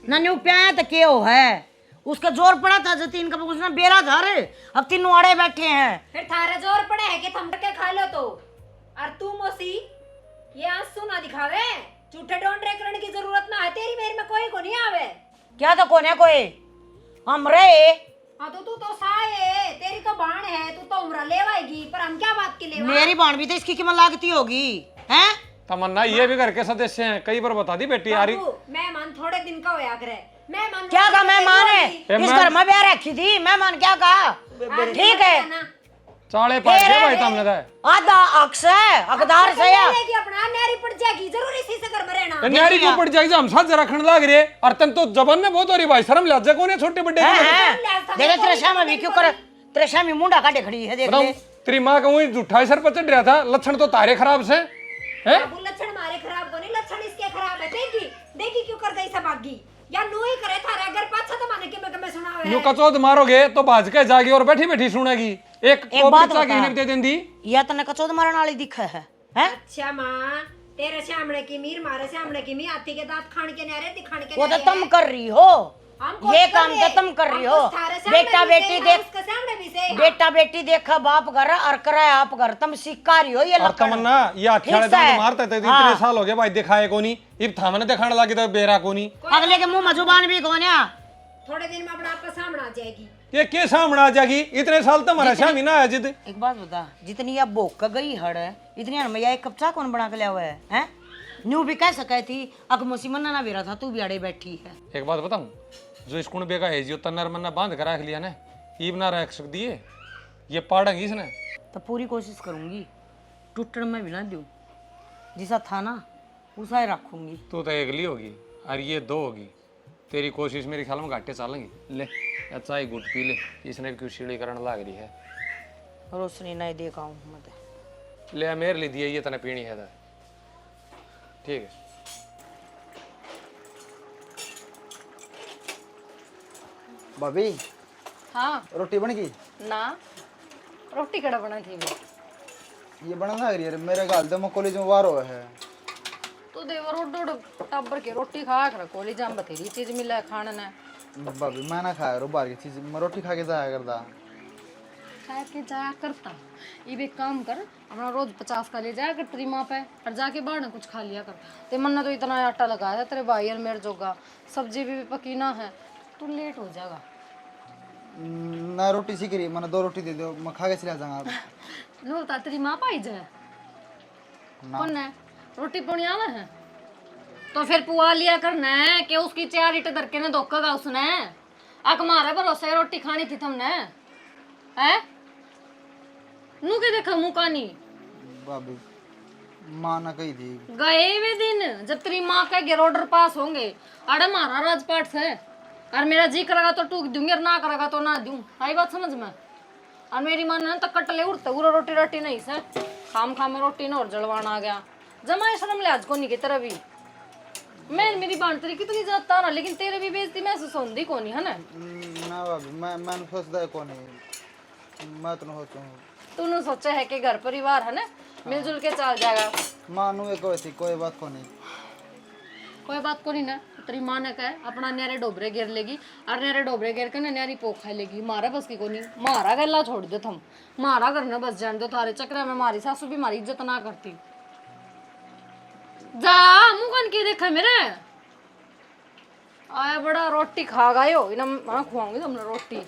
ना न्यू प्याया तो क्या हो है, उसका जोर पड़ा था जो तीन का उसने बेरा था रे, अब तीनों आड़े बैठे हैं। फिर थारा जोर पड़े है कि थम के खा लो तो। और तू मौसी ये आंसू ना दिखावे, झूठे डोंडरे करने की जरूरत ना है, तेरी मेरी में कोई को नहीं आवे। क्या तो कौन है कोई हम रहे। हाँ तो तू तो साए है, तेरी तो बाण है, तू तो उम्र लेवाएगी, पर हम क्या बात के लेवा। मेरी बाण भी तो इसकी कीमत लागती होगी हैं। तमन्ना ये भी घर के सदस्य हैं, कई बार बता दी बेटी आ रही। मेहमान थोड़े दिन का होया करे। मेहमान क्या कहा मेहमान है, इस घर में ब्याह रखी थी, मेहमान क्या कहा। ठीक है चाले पास के भाई तुमने तो आधा अक्स है हकदार से या कि अपना न्यारी पड़ जाएगी, जरूरी सी से घर में रहना। न्यारी को पड़ जाएगी, हम साथ रखने लग रहे। और तन तो जबान में बहुत हो रही भाई, शर्म लज्जा कौन है छोटे बड़े देख तेरे शाम भी क्यों कर, तेरे शाम मुंडा काटे खड़ी है देख ले। तेरी माँ का वही झूठा सर पर चढ़ रहा था, लक्षण तो तारे खराब से हैं। बाबू लक्षण मारे खराब को नहीं, लक्षण इसके खराब है। देखी देखी क्यों कर गई सब आगी, या नो ही करे थारे अगर पाछा तो माने के मैं सुनावे। न्यू कचौद मारोगे तो भाज के जागी और बैठी बैठी सुनेगी। एक बात दे देंदी या तने कचौद मारने वाली दिखा है हैं। अच्छा माँ तेरे सामने की मीर मारे सामने की मी हाथी के दांत खान के नारे दिखाने के वो तो तुम कर रही हो, ये काम तो तुम कर रही हो। बेटा बेटी देख, बेटा बेटी देखा बाप घर और कराया आप घर, तुम सिक्का रही हो। ये और तमन्ना ये हथियार दांत मारते थे इतने साल हो गए भाई, दिखाए कोनी, इब थामने दिखाने लगी तो बेरा कोनी। अगले के मुंह में जुबान भी कोन्या, थोड़े दिन में अपना आपका सामने आ जाएगी। ये के सामने आ जाएगी, इतने साल तो हमारा शामी ना आया जिद। एक बात बता, जितनी आप भोग गई हड़ है इतनी हड़मैया एक कपचा कौन बना के लिया हुआ है हैं। न्यू भी कह सके थी अक मुसीमन्ना ना बेरा था, तू भी अड़े बैठी है। एक बात बताऊं, जो इसकुण बेगा है जो तन्नर मन्ना बांध कर रख लिया ना, ईब ना रख सकती है, ये पाड़ेंगी इसने। तो पूरी कोशिश करूंगी टूटने में भी ना दूं, जैसा था ना उसा ही रखूंगी। तू तो एक ली होगी और ये दो होगी, तेरी कोशिश मेरे ख्याल में घाटे चलेंगी। ले अच्छा ही गुट पी ले, इसने क्यों सीढ़ी करने लग रही है। रोशनी नहीं देखा हूँ मैं ले मेरे लिए दिए, ये तने पीनी है ठीक है। भाभी हाँ रोटी बन गई ना, रोटी कड़ा बना थी ये बना ना रही है मेरे गाल दे मैं कॉलेज में वार हुआ है। तो देवर उड़ टब्बर के रोटी खा कर कॉलेज में बथेरी चीज मिला खाने ने। भाभी मैं ना खाया करूँ बाहर की चीज, मैं रोटी खा के जाया करता। खा के जाया करता। ये एक काम कर, अपना रोज 50 का ले जाया कर तेरी माँ पे, और जाके बाहर ना कुछ खा लिया कर। ते मन ने तो इतना आटा लगाया था तेरे भाई और मेरे जोगा, सब्जी भी पकीना है, तू लेट हो जाएगा। ना रोटी सीख रही, मैंने 2 रोटी दे दो, मैं खा के चला जाऊंगा। नो ता तेरी माँ पाई जाए कौन है, रोटी पानी आना है तो फिर पुआ लिया करना है कि उसकी 4 ईट दरके ने धोखेगा उसने। अक मारे भरोसे रोटी खानी थी तुमने है, नू के देखा मुँह कानी। भाभी माँ ना कही थी। गए वे दिन जब तेरी माँ के गेर ऑर्डर पास होंगे, अरे मारा राजपाट से, और मेरा जी करेगा तो टूक दूंगी और ना करेगा तो ना दूं, आई बात समझ में। और मेरी माँ ने तो कटले उड़ते उड़ा रोटी रोटी नहीं से खाम खाम में रोटी न और जलवाना आ गया। जमा शर्म लिहाज को नहीं की तरह भी मैं मेरी बाण तेरी कितनी जाता ना, लेकिन तेरे भी बेइज्जती महसूस होती को नहीं है ना। ना भाभी मैं सोचता है कौन है, मैं तो सोचूं तूने सोचा है कि घर परिवार है ना मिलजुल के चल जाएगा। मानू एक वैसी कोई बात को नहीं। कोई बात को नहीं ना, तेरी माँ ने कहे अपना न्यारे डोबरे गिर लेगी और न्यारे डोबरे गिर के ना न्यारी पोख खा लेगी। मारा बस की को नहीं, मारा गला छोड़ दो तुम, मारा घर में बस जान दो, थारे चक्कर में मारी सासू भी मारी इज्जत ना करती। जा मुंह कन के देखा मेरे आया बड़ा रोटी खा गए हो इना, मैं खुआऊंगी तुमने रोटी,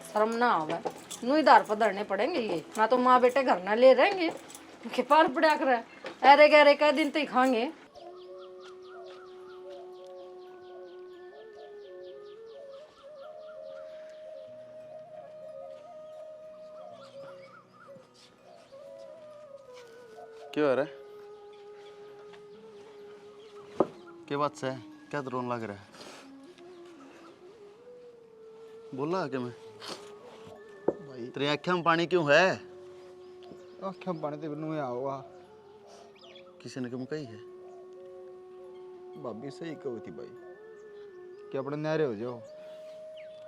शर्म ना आवे। नू ही दार पर धरने पड़ेंगे ये, ना तो माँ बेटे घर ना ले रहेंगे के पार पड़ा कर अरे गहरे कई दिन तो ही खाएंगे। क्यों है रे, क्या बात से, क्या रोने लग रहा है, बोला कि मैं भाई तेरी आँखों में पानी क्यों है? आँखों में पानी तो बिनु आवा। किसी ने क्यों कही है? भाभी सही कही थी भाई कि अपने न्यारे हो जाओ,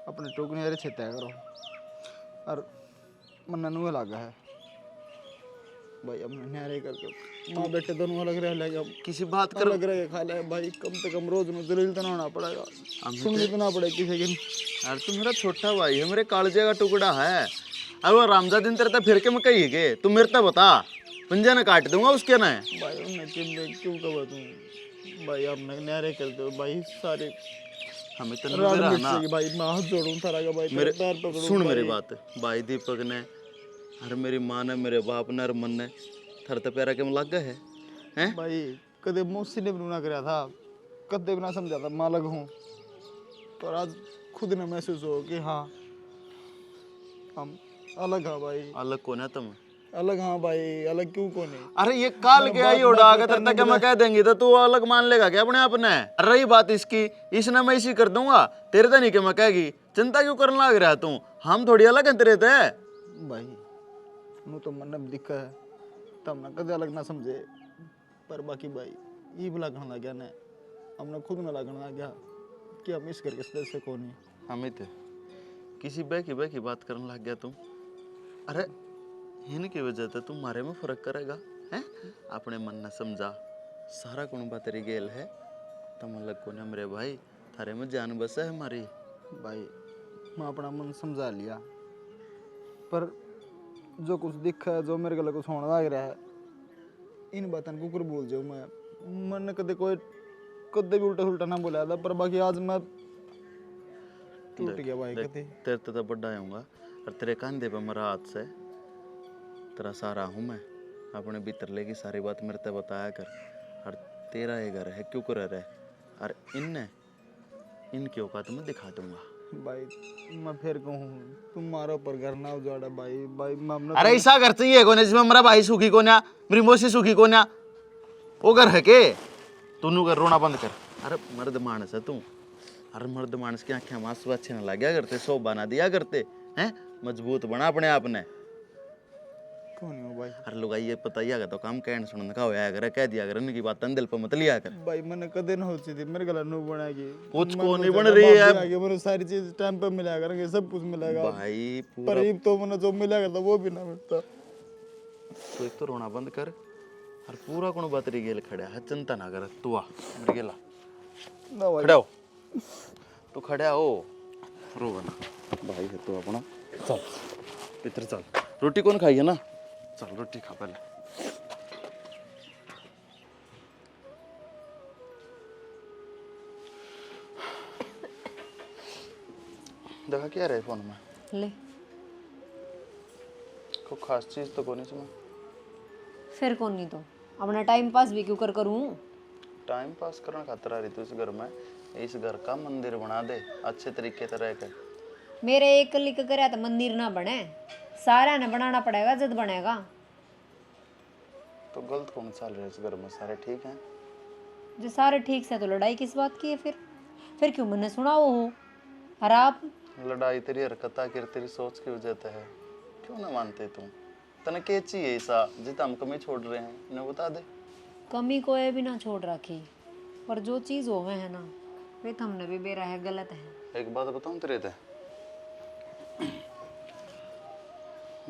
अपने टोक न्यारे छेता करो, और मन नुए लगा है भाई अपने न्यारे करके माँ बेटे दोनों अलग रह लेगा। किसी बात कर अलग रह के खा ले भाई, कम से कम रोज में जलील तो ना होना पड़ेगा, सुन तो ना पड़े किसी की। यार तू मेरा छोटा भाई है, मेरे कालजे का टुकड़ा है, और वो रामजा दिन तेरे फिर के मैं कही के तू मेरे तक बता, पंजा ने काट दूंगा उसके ना। भाई उन्हें क्यों कहा तुम भाई, आपने न्यारे कर दो भाई सारे हमें तो रात नहीं मिट ना जाएगी भाई, मैं हाथ जोड़ूं थारा का भाई, मेरे पैर पकड़ूं सुन भाई। मेरी बात, भाई दीपक ने और मेरी माँ ने मेरे बाप ने और मन ने थर तो प्यारा के लग गए हैं भाई कदे मौसी ने भी ना कराया था, कदे भी ना समझा था मैं अलग हूँ, पर आज खुद ने महसूस हो कि हाँ हम अलग हाँ भाई। अलग कौन है तुम? अलग हाँ भाई, अलग क्यों को नहीं। अरे ये काल के आई उड़ा के तेरे तक मैं कह देंगी तो तू अलग मान लेगा क्या अपने आप ने? रही बात इसकी, इसने मैं इसी कर दूंगा, तेरे तो नहीं कि मैं कहेगी, चिंता क्यों करने लग रहा है तू? हम थोड़ी अलग हैं तेरे थे भाई, मुँह तो मन में दिखा है तब ना कदे अलग ना समझे, पर बाकी भाई ये भी लगन लग गया ने, हमने खुद में लगन लग गया कि हम इस घर के सदस्य कौन है। अमित किसी बह की बात करने लग गया तुम। अरे इनकी वजह से तुम मारे में फर्क करेगा हैं? अपने मन न समझा, सारा कुणबा तेरी गेल है, तुम अलग को ना मेरे भाई, थारे में जान बसा है हमारी। भाई मैं अपना मन समझा लिया, पर जो कुछ दिखा है, जो मेरे गले कुछ होने लग रहा है, इन बातों को कुकर भूल जाऊँ मैं। मैंने कदे भी उल्टा सुल्टा ना बोला था, पर बाकी आज मैं टूट गया भाई। कदे तेरे तो बड़ा आऊँगा और तेरे कंधे पे मेरा हाथ से तेरा सारा हूँ मैं, अपने भीतर लेगी सारी बात मेरे ते बताया कर। और तेरा ये घर है क्यों कर रहे, और इनकी औकात मैं दिखा दूंगा भाई। मैं फिर कहूँ तुम मारो पर घर ना उजाड़ा भाई। भाई मैं अरे ऐसा घर चाहिए कोने जिसमें मेरा भाई सुखी कोन्या, मेरी मौसी सुखी कोन्या, वो घर है के? तू कर रोना बंद कर। अरे मर्द मानस है तू, अरे मर्द मानस की आंखें में आंसू अच्छे न लग करते, सो बना दिया करते हैं, मजबूत बना अपने आप ने। कौन हो भाई? अरे लोग ये पता ही आगा तो काम कहने सुनने का होया करे, कह दिया कर, इनकी बात दिल पर मत लिया कर। भाई मैंने कदे ना होती थी, मेरे गला नो बनाएगी, कुछ को नहीं बन रही है मेरे सारी चीज टाइम पे मिला करेंगे, सब कुछ मिलेगा भाई पूरा। पर अब तो मैंने जो मिलेगा था वो भी ना मिलता। तो एक तो रोना बंद कर, और पूरा कौन बात रही गेल खड़ा है, चिंता ना कर, तू आ मेरे गेला ना भाई खड़ा हो। तो खड़ा हो, रोवा ना, भाई है तो अपना। चल इधर चल, रोटी कौन खाई है ना, चल रोटी खा पहले। देखा क्या रहे फोन में, ले कोई खास चीज तो कोई नहीं सुना। फिर कौन नहीं तो अपना टाइम पास भी क्यों कर करूं। टाइम पास करने खातिर आ रही तू इस घर में, इस घर का मंदिर बना दे अच्छे तरीके से रह के। मेरे एक कली का करे तो मंदिर ना बने, सारा ने बनाना पड़ेगा जब बनेगा। तो गलत कौन चल रहा है इस घर में, सारे ठीक हैं? जो सारे ठीक से तो लड़ाई किस बात की है फिर क्यों मैंने सुना वो हो। और आप लड़ाई तेरी हरकत आखिर तेरी सोच की वजह से है, क्यों ना मानते तुम? तने क्या चाहिए ऐसा जित हम कमी छोड़ रहे हैं, इन्हें बता दे। कमी कोई भी ना छोड़ रखी, पर जो चीज होवे है ना वे तो हमने भी बेरा है, गलत है। एक बात बताऊं तेरे ते,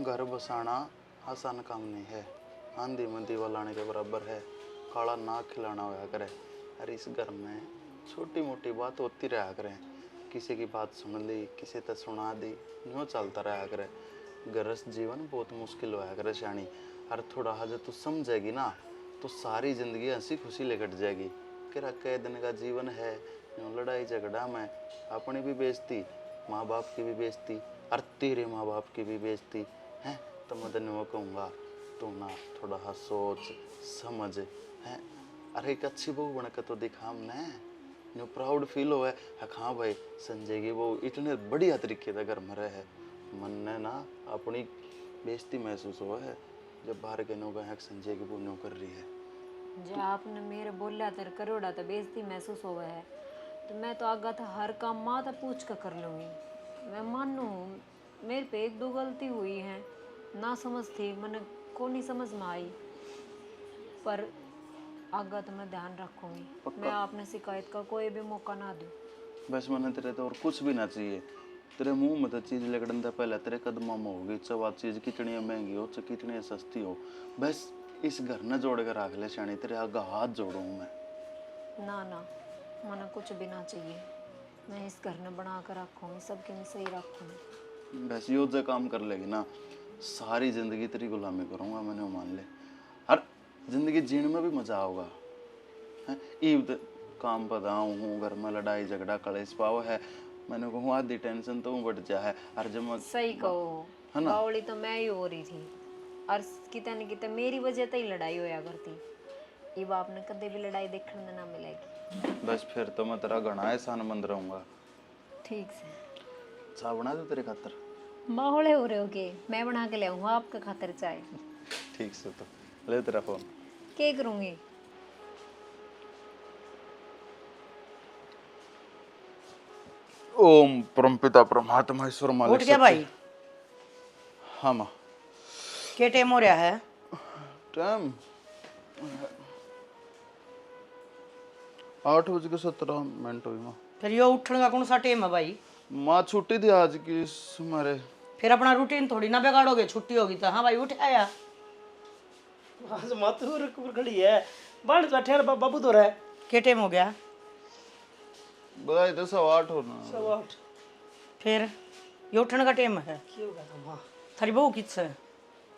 घर बसाना आसान काम नहीं है, आंधी मंदी वाला आने के बराबर है, काला नाक खिलाना होया करे। अरे इस घर में छोटी मोटी बात होती रहा करे, किसी की बात सुन ली, किसी तक सुना दी, न्यों चलता रहा करे। गृहस्थ जीवन बहुत मुश्किल होया करे शानी। और थोड़ा हज तू समझेगी ना तो सारी जिंदगी हंसी खुशी ले कट जाएगी। किरा कई दिन का जीवन है, यूं लड़ाई झगड़ा में अपनी भी बेइज्जती, माँ बाप की भी बेइज्जती, और तेरे माँ बाप की भी बेइज्जती है। तो मैं तेन कहूँगा तू ना थोड़ा सा सोच समझ है। अरे एक अच्छी बहू बन के तो दिखा हमने, जो प्राउड फील हो है हाँ भाई संजय की बहू इतने बढ़िया तरीके से घर में रहे। मन ने ना अपनी बेइज्जती महसूस हुआ है जब बाहर के लोग संजय की बहू न्यों कर रही है। जो आपने मेरे बोला तर करोड़ा तो बेइज्जती महसूस हुआ है, तो मैं तो आगा था हर काम माँ तो पूछ कर लूँगी। मैं मानू मेरे पे एक दो गलती हुई है, ना समझ थी मैंने को नहीं समझ में आई, पर आगा तो मैं ध्यान रखूँगी। मैं आपने शिकायत का कोई भी मौका ना दूँ। बस मैंने तेरे तो और कुछ भी ना चाहिए, तेरे मुंह में तो चीज़ लगने से पहले तेरे कदमों में होगी, चाहे चीज़ कितनी महंगी हो चाहे कितनी सस्ती हो, बस इस घर ने जोड़ कर रख ले शानी, तेरे आगे हाथ जोड़ूँ मैं। ना ना मैंने कुछ भी ना चाहिए, मैं इस घर ने बना कर रखूँगी, सबके में सही रखूँगी। बस यो जो काम कर लेगी ना सारी जिंदगी तेरी गुलामी करूँगा मैंने, मान ले। और जिंदगी जीने में भी मजा आओगा है। ईद काम बताऊँ हूँ, घर में लड़ाई झगड़ा कलेश पाव है, मैंने कहूँ आधी टेंशन तो बढ़ जा है। और जब मैं सही कहो, बावली तो मैं ही हो रही थी, और कितने न कितने मेरी वजह से ही लड़ाई होया करती। ये बाप ने कदे भी लड़ाई देखने ना मिलेगी। बस फिर तो मैं तेरा घना एहसानमंद रहूँगा। ठीक से चाय बना दो तेरे खातर। माहौले हो रहे हो के मैं बना के ले आऊँगा आपका खातिर चाय। ठीक से तो ले तेरा फोन। क्या करूँगी? ओम परमपिता परमात्मा ईश्वर मालिक। उठ गया भाई? हाँ माँ। क्या टाइम हो रहा है? टाइम 8:17 हुई माँ। फिर यो उठने का कौन सा टाइम है भाई? माँ छुट्टी थी आज की हमारे। फिर अपना रूटीन थोड़ी ना बिगाड़ोगे, छुट्टी होगी तो। हाँ भाई उठ आया। आज मातूर खड़ी है, बाढ़ बैठे हैं, बाबू तो रहा है। क्या टाइम हो गया? बताइए तो 8:15 होना। 8:15। फिर ये उठने का टाइम है। क्यों होगा तुम? हाँ थारी बहू किस है?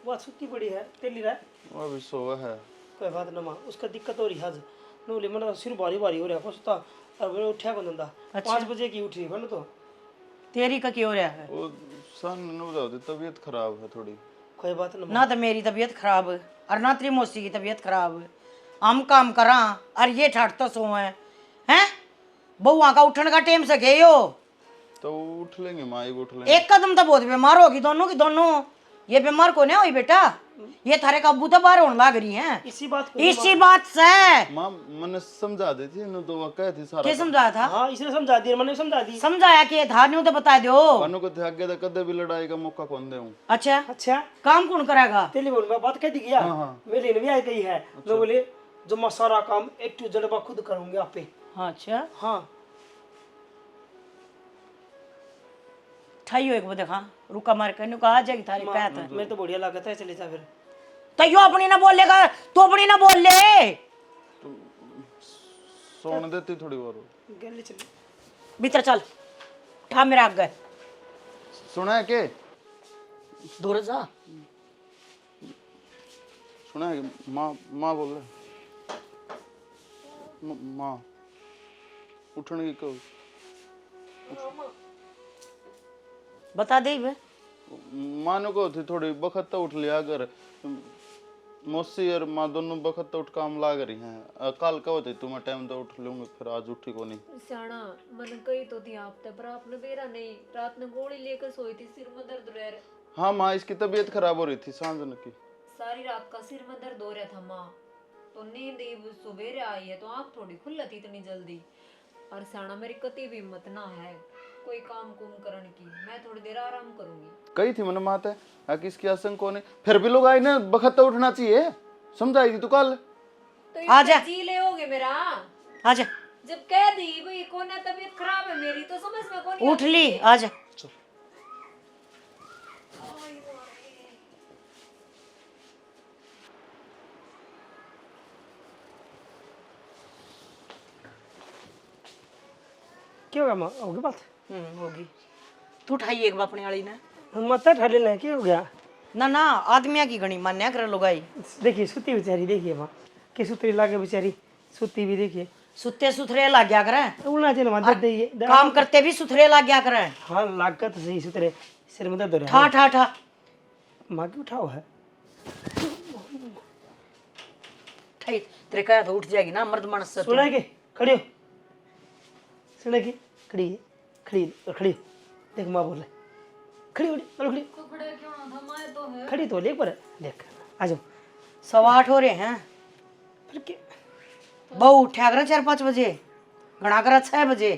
वो छुट्टी पड़ी है, तेली रहा है। वो अभी सोया है। कोई बात ना माँ, उसका दिक्कत हो रही है आज। नूले मेरा सिर भारी भारी हो रहा है कुछ तो, और वो उठा को धंधा। 5 बजे की उठी बन तो। तेरी का क्या हो रहा है? वो सन न जाती, तबीयत खराब है थोड़ी। कोई बात ना। ना तो मेरी तबीयत खराब है और ना तेरी मौसी की तबीयत खराब है। हम काम करा और ये ठाट तो सो हैं। बउआ का उठने का टाइम से गए हो तो उठ लेंगे माँ, ही उठ लेंगे। एक कदम तो बहुत बीमार होगी दोनों की दोनों। ये बीमार को नहीं हुई बेटा, ये थारे काबू तो बाहर होने लग रही हैं। इसी बात से माँ मैंने समझा दी थी, इन्होंने तो कहे थी सारा। क्या समझाया था? हाँ इसने समझा दिया, मैंने समझा दी। समझाया कि था नहीं तो बता दो। कानू को त्यागे तो कदे भी लड़ाई का मौका कौन दे। अच्छा अच्छा काम कौन करेगा? तेली बोल मैं बात कह दी गया। वे लेने भी आई गई है। मैं बोले जो मैं सारा काम A to Z खुद करूंगी आप पे। अच्छा हाँ ठाइयो एक बार देखा रुका मार कर नु कहा जाएगी थारी पैत। मैं तो बढ़िया लागत है, चले जा फिर। तो यो अपनी ना बोलेगा तो अपनी ना बोल ले। सोने देती थोड़ी बार। गले चले भीतर चल, उठा मेरा आगे, सुना है के दूर जा। सुना है कि माँ माँ बोल रहे माँ उठने की कहो बता दे बे। मानो को थी थोड़ी बखत तो उठ लिया अगर मौसी और माँ दोनों बखत तो उठ काम लाग रही हैं। कल कहो थे तुम्हें टाइम तो उठ लूंगी, फिर आज उठी को नहीं। सियाना मन कही तो थी आप तक, पर आपने बेरा नहीं। रात में गोली लेकर सोई थी, सिर में दर्द रह रहा। हाँ माँ, इसकी तबीयत खराब हो रही थी सांझ की। सारी रात का सिर में दर्द हो रहा था माँ, तो नींद सुबेरे आई है तो आँख थोड़ी खुल थी इतनी जल्दी। और सियाना मेरी कति भी हिम्मत ना है कोई काम कुम करने की, मैं थोड़ी देर आराम करूंगी। कही थी मैंने माता है किसकी आशंका ने, फिर भी लोग आए ना बखत तो उठना चाहिए, समझाई थी तू कल। तो आजा। जी ले होगे मेरा, आजा, जब कह दी भाई कौन है तबीयत खराब है मेरी तो समझ में कौन उठ ली, आजा। क्या होगा माँ, होगी बात? होगी। तू उठाई एक बार अपने वाली ने। मत ठा लेना है, क्या हो गया? ना ना, आदमिया की घनी मान्या कर लुगाई। देखिए सुती बेचारी, देखिए माँ कि सुतरी लागे बेचारी, सुती भी देखिए। सुते सुथरे लाग गया करे, उड़ना चाहिए ना मदद दे काम करते भी सुथरे लाग गया करे। हाँ लागत तो सही सुतरे, सिर में दर्द हो रहा ठा है। ठा ठा माँ की उठाओ है। ठाई तेरे कहा तो उठ जाएगी ना मर्द मानस से। सुना के खड़ी हो, सुना के खड़ी है, खड़ी खड़ी देख माँ बोल रहे खड़ी हो, चलो खड़ी तो खड़े क्यों ना था, मैं तो है। खड़ी तो ले पर देख आ जाओ। 8:15 हो रहे हैं। फिर क्या बहु उठा कर 4-5 बजे, घना कर 6 बजे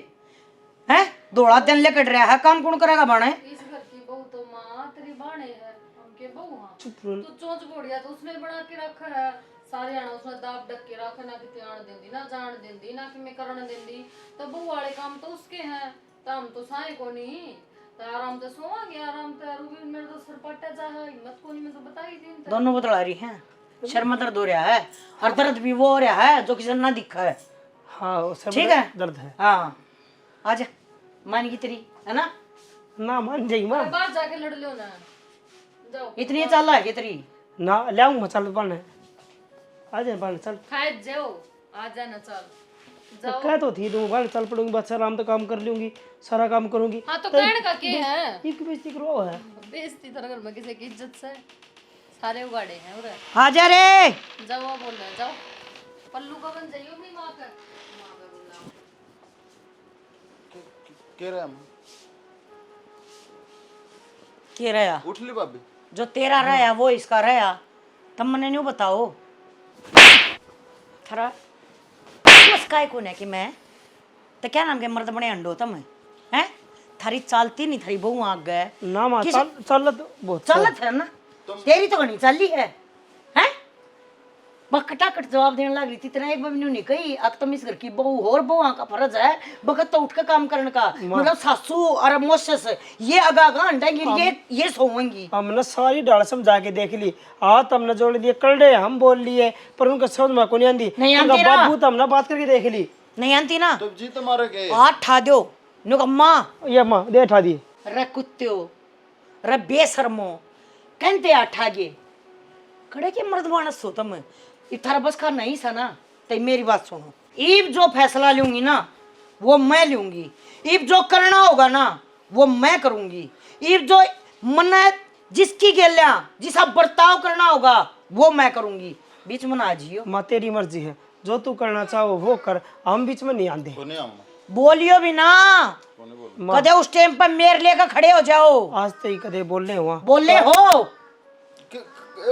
हैं। दौड़ा दिन लेकर रहा है, काम कौन करेगा बाणे? इस घर की बहू तो माँ तेरी बाणे है, हमके बहू हाँ। चुप रहो। तू चोंच बोड़िया तो उसने बना के रखा है, सारे आना उसने दाब डक के रखा, ना कि आन देंदी ना जान देंदी ना कि मैं करण देंदी। तो बहू वाले काम तो उसके हैं, तो हम तो साए को नहीं, तो आराम से सोवांगे, आराम से। रूबी मेरे तो सर पट्टा जा है, हिम्मत को नहीं, मैं तो बता ही दी। दोनों बतला रही हैं, शर में दर्द हो रहा है और दर्द भी वो हो रहा है जो किसी ने ना दिखा है। हाँ वो सब ठीक है, दर्द है। हाँ आजा, मान की तेरी है ना, ना मान जाएगी माँ, बाहर जाके लड़ लो ना, जाओ इतनी चाल है कि तेरी। ना लाऊंगा चल पाने, आ जाए पाने चल। खाए जाओ, आ जाना चल जाओ। कह तो थी तुम बाहर चल पड़ूंगी, बच्चा आराम तो काम कर लूंगी, सारा काम करूंगी। हाँ तो कहने का क्या है, एक बेइज्जती करो है। बेइज्जती तरह घर में किसी की इज्जत से सारे उगाड़े हैं उधर। आजा रे, जाओ बोल रहे जाओ, पल्लू का बन जाइयो अपनी माँ का बोलना। कह रहा है माँ, के रहा उठ ली भाभी। जो तेरा रहा वो इसका रहा, तब मैंने नहीं बताओ थरा बस काय को है कि मैं तो क्या नाम के मर्द बने अंडो तुम हैं। थारी चालती नहीं, थारी बहू आग गए ना माँ किस- चल चल तो बहुत चलत है ना, तेरी तो घनी चाली है हैं। बकटाकट जवाब देने लग रही थी, इतना एक बबनू नहीं कही। अब तुम इस घर की बहू और बहू का फर्ज है बखत तो उठ के काम करने का। मतलब सासू और मोसस ये आगा अंडेंगी, ये सोवेंगी। हमने सारी डाल समझा के देख ली, हाथ हमने जोड़ दिए, कलडे हम बोल लिए, पर उनका समझ में को नहीं आंदी। नहीं उनका आंदी ना। बाबू तो हमने बात करके देख ली। नहीं आंती ना तो जी तुम्हारे के हाथ ठा दो नुक अम्मा ये माँ दे ठा दी। रे कुत्त्यो रे बेशर्मो कहते आठा गे खड़े के मर्द मानस हो तुम। इतारा बस का नहीं सा ना, तो मेरी बात सुनो। ईब जो फैसला लूंगी ना वो मैं लूंगी, ईब जो करना होगा ना वो मैं करूंगी, ईब जो मन जिसकी गेल्या जिसा बर्ताव करना होगा वो मैं करूंगी। बीच में ना आ जियो। माँ तेरी मर्जी है, जो तू करना चाहो वो कर, हम बीच में नहीं आते। कोने अम्मा बोलियो भी ना, कोने बोल कदे उस टाइम पर मेरे लेकर खड़े हो जाओ। आज तो ही कदे बोलने हुआ बोले हो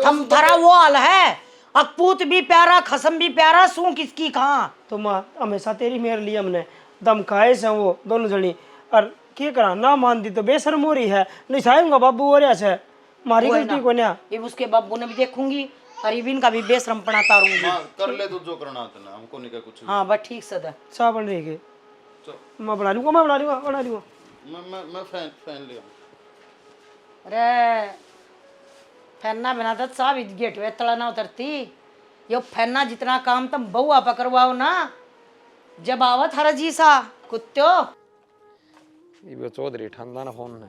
हम थारा वो हाल है, अकपूत भी प्यारा खसम भी प्यारा, सू किसकी कहाँ। तो माँ हमेशा तेरी मेरे लिए हमने दम खाए से वो दोनों जनी, और क्या करा ना मान दी तो बेशर्म हो रही है। नहीं साहूंगा बाबू हो रहा है, मारी गलती को ना। ये उसके बाबू ने भी देखूंगी और इबिन का भी बेशरम पना तारूंगी। माँ कर ले तू जो करना आता ना, हमको नहीं का कुछ भी। हाँ बस ठीक सदा चाह बन रही है, चल मैं बना लूंगा, मैं बना लूंगा, बना लूंगा। मैं फैन लिया। अरे फैना बिना तो साहब गेट वे तला ना उतरती। यो फैना जितना काम तुम बउआ पकड़वाओ ना, जब आवत हर जी सा कुत्तो ये चौधरी ठंडा ना फोन ने।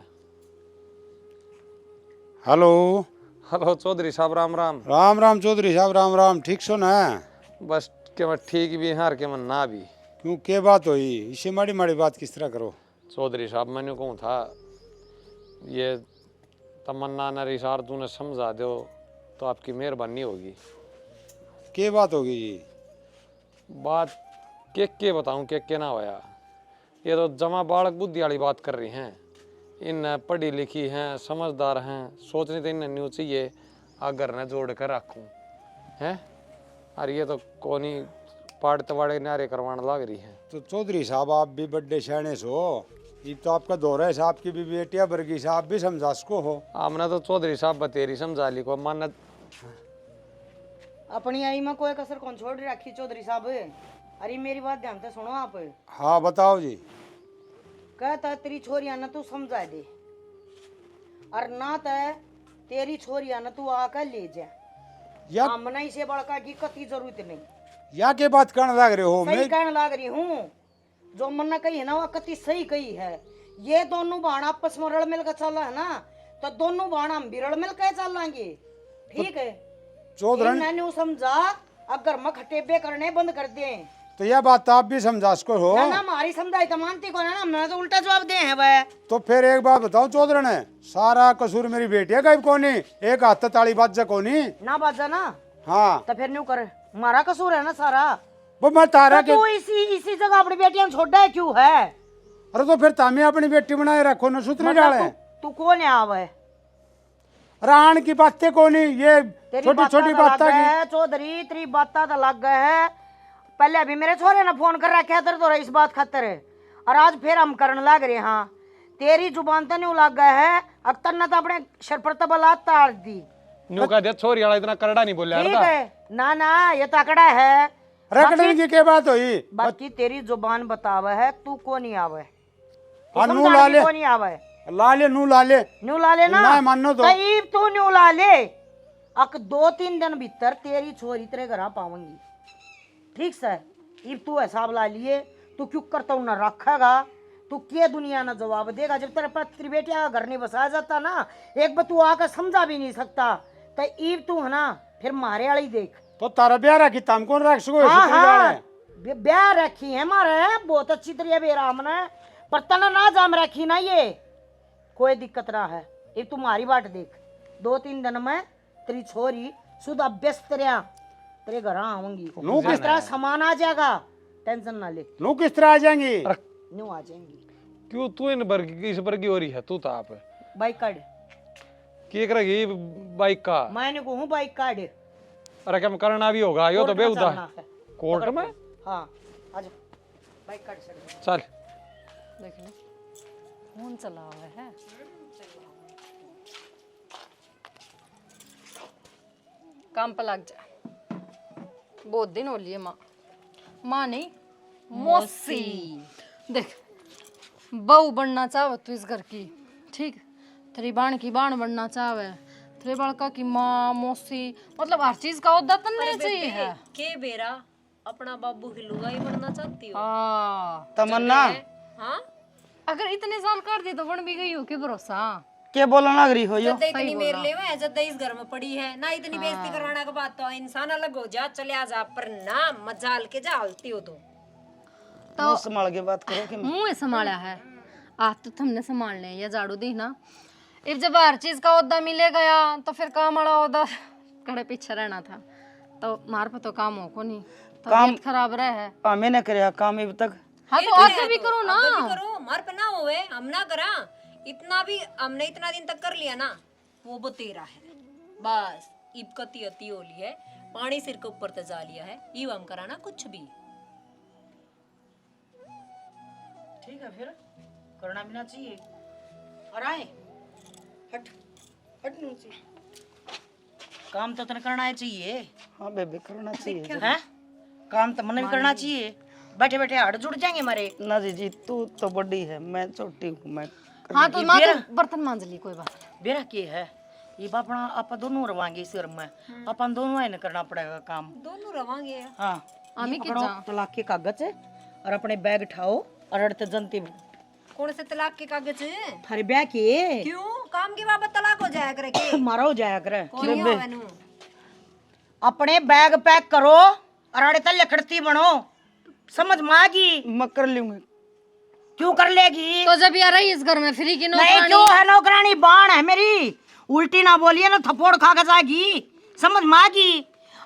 हेलो। हेलो चौधरी साहब, राम राम। राम राम चौधरी साहब, राम राम। ठीक सो ना? बस के मैं ठीक भी हार के मैं ना भी। क्यों, क्या बात हुई? इसे माड़ी माड़ी बात किस तरह करो? चौधरी साहब मैंने कहूँ था ये तमन्ना न रिसार तूने समझा दो तो आपकी मेहरबानी होगी। क्या बात होगी जी? बात के बताऊँ के ना होया। ये तो जमा बालक बुद्धि वाली बात कर रही हैं। इन पढ़ी लिखी हैं, समझदार हैं, सोचने तो इन्हें न्यू चाहिए अगर न जोड़ कर रखूँ हैं। और ये तो कोनी पाड़ तवाड़े नारे करवाने लग रही है। तो चौधरी साहब आप भी बड़े शहने सो, ये तो आपका दौरा है। साहब की भी बेटिया बरगी साहब भी समझा सको हो। हमने तो चौधरी साहब बतेरी समझा ली को मानत। अपनी आई में कोई कसर कौन छोड़ रखी चौधरी साहब? अरे मेरी बात ध्यान से सुनो आप। हाँ बताओ जी। कहता तेरी छोरिया न तू समझा दे और ना तो तेरी छोरिया न तू आकर ले जा। या हमने इसे बड़का की कती जरूरत नहीं। या के बात करने लग रहे हो? सही कहने लग रही हूँ। जो मन कही है ना वो कती सही कही है। ये दोनों बाण आपस में रल मिल कर चल रहा है ना, तो दोनों बाण हम भी रल मिल कर चलेंगे। ठीक है चौधरी मैंने समझा अगर मखटेबे करने बंद कर दे तो यह बात तो आप भी समझा सको हो ना। ना हमारी समझाई तो मानती को ना, मैंने तो उल्टा जवाब दे है वह। तो फिर एक बात बताओ चौधरी ने, सारा कसूर मेरी बेटिया का कोनी, एक हाथ ताली बाजा कोनी ना बाजा ना। हाँ तो फिर न्यू कर, हमारा कसूर है ना सारा। वो मैं तारा तो के। तू इसी जगह अपनी बेटियां छोड़ा है क्यों है? अरे तो फिर तामी अपनी बेटी बनाए रखो न, सूत्री डाले। तू कौन है आव है? रान की बातें कोनी, ये छोटी छोटी बातें की। चौधरी तेरी बात तो लग गए है। पहले अभी मेरे छोरे ने फोन कर रखा है तो इस बात खातर है, और आज फिर हम करने लग रहे। हाँ तेरी जुबान तो नहीं लग गया है। अख्तर ने तो अपने सर पर तबला ताड़ दी। न्यू का दे छोरी वाला इतना करड़ा नहीं बोल ठीक है ना ना, ये तकड़ा है। रखने की क्या बात हुई? बाकी तेरी जुबान बतावे है तू को नहीं आवे। नू लाले को नहीं आवे। लाले नू लाले न्यू ला ले ना। ना मानो तो तू न्यू ला ले। अक 2-3 दिन भीतर तेरी छोरी तेरे घर आ पाऊंगी। ठीक से इब तू हिसाब ला लिए। तू क्यों करता हूं ना रखेगा? तू क्या दुनिया ना जवाब देगा जब तेरे पास तेरी बेटिया घर नहीं बसाया जाता ना? एक बार तू आकर समझा भी नहीं सकता तो ईब तू है ना फिर मारे वाली देख। तो तारा ब्याह रखी तम कौन रख सको? हाँ हाँ ब्याह रखी है मारे बहुत अच्छी तरह बेरा हमने, पर तना ना जाम रखी ना। ये कोई दिक्कत ना है। ये तुम्हारी बाट देख, 2-3 दिन में तेरी छोरी शुद्ध अभ्यस्त तेरे घर आऊंगी। नू किस तरह सामान आ जाएगा, टेंशन ना ले। नू किस तरह आ जाएंगी? न्यू आ जाएंगी। क्यों तू इन वर्ग इस वर्ग की हो रही है? तू तो आप बाइक कार्ड की करेगी बाइक का? मैंने कहूँ बाइक कार्ड अरे क्या करना भी होगा? यो तो बेउदा है कोर्ट में। हाँ आजा बाइक कार्ड से चल देख ले फोन चला हुआ है। काम पर लग जा। बहुत दिन हो लिए माँ नहीं मौसी। देख बहू बनना चाहे तू इस घर की, ठीक? तेरी बाण की बाण बनना चाहे, तेरे बड़का की माँ मौसी, मतलब हर चीज का ओहदा तो नहीं चाहिए है। के बेरा अपना बाबू की लुगाई बनना चाहती हो? हाँ तमन्ना हाँ अगर इतने साल कर दी तो बन भी गई हो के भरोसा। क्या बोलने लग रही हो यो? जद्दा इतनी मेर ले हुए हैं, जद्दा इस घर में पड़ी है ना। इतनी बेइज्जती करवाने के बाद तो इंसान अलग हो जा, चले आ जा, पर ना मजाल के जा हलती हो तो संभाल के बात करो कि मुंह संभाला है। आज तो तुमने संभाल ले या झाड़ू दी ना। अब जब हर चीज का ओहदा मिले गया तो फिर काम वाला ओहदा कड़े पीछे रहना था। तो मार पे तो काम हो को नहीं, तबीयत खराब रहे है। मैंने करे काम अब तक। हाँ तो आगे भी करो ना। करो मार पे ना होवे, हम ना करा। इतना भी हमने इतना दिन तक कर लिया ना, वो तेरा है बस। इब कती अति हो ली है, पानी सिर के ऊपर तजा लिया है, इब हम करा ना कुछ भी। ठीक है फिर करना भी ना चाहिए। और आए हट हट नीचे। काम तो तने करना चाहिए। हाँ बेबे करना चाहिए। हैं काम तो मन भी करना चाहिए। बैठे बैठे हाथ जुड़ जाएंगे हमारे। ना जी तू तो बड़ी है, मैं छोटी हूँ। मैं हाँ तो माँ तो बर्तन मांज ली, कोई बात नहीं। बेरा के है ये अपना आप दोनों रवांगे इस घर में। अपन दोनों ही करना पड़ेगा काम। दोनों रवांगे। हाँ तलाक के कागज है और अपने बैग उठाओ और अड़ते जनती कौन से तलाक के कागज? थारे ब्याह किए क्यों? काम की बाबत तलाक हो जाया करे के? मारा हो जाया करे। कौन ही होवे नू? अपने बैग पैक करो और आड़े तले खड़ती बनो, समझ में आगी? मैं कर लूंगी। क्यों कर लेगी? तो जब यार रही इस घर में फ्री की नहीं नौकरानी। क्यों है नौकरानी? बाण है मेरी, उल्टी ना बोलिए ना थप्पड़ खा के जाएगी, समझ में आगी?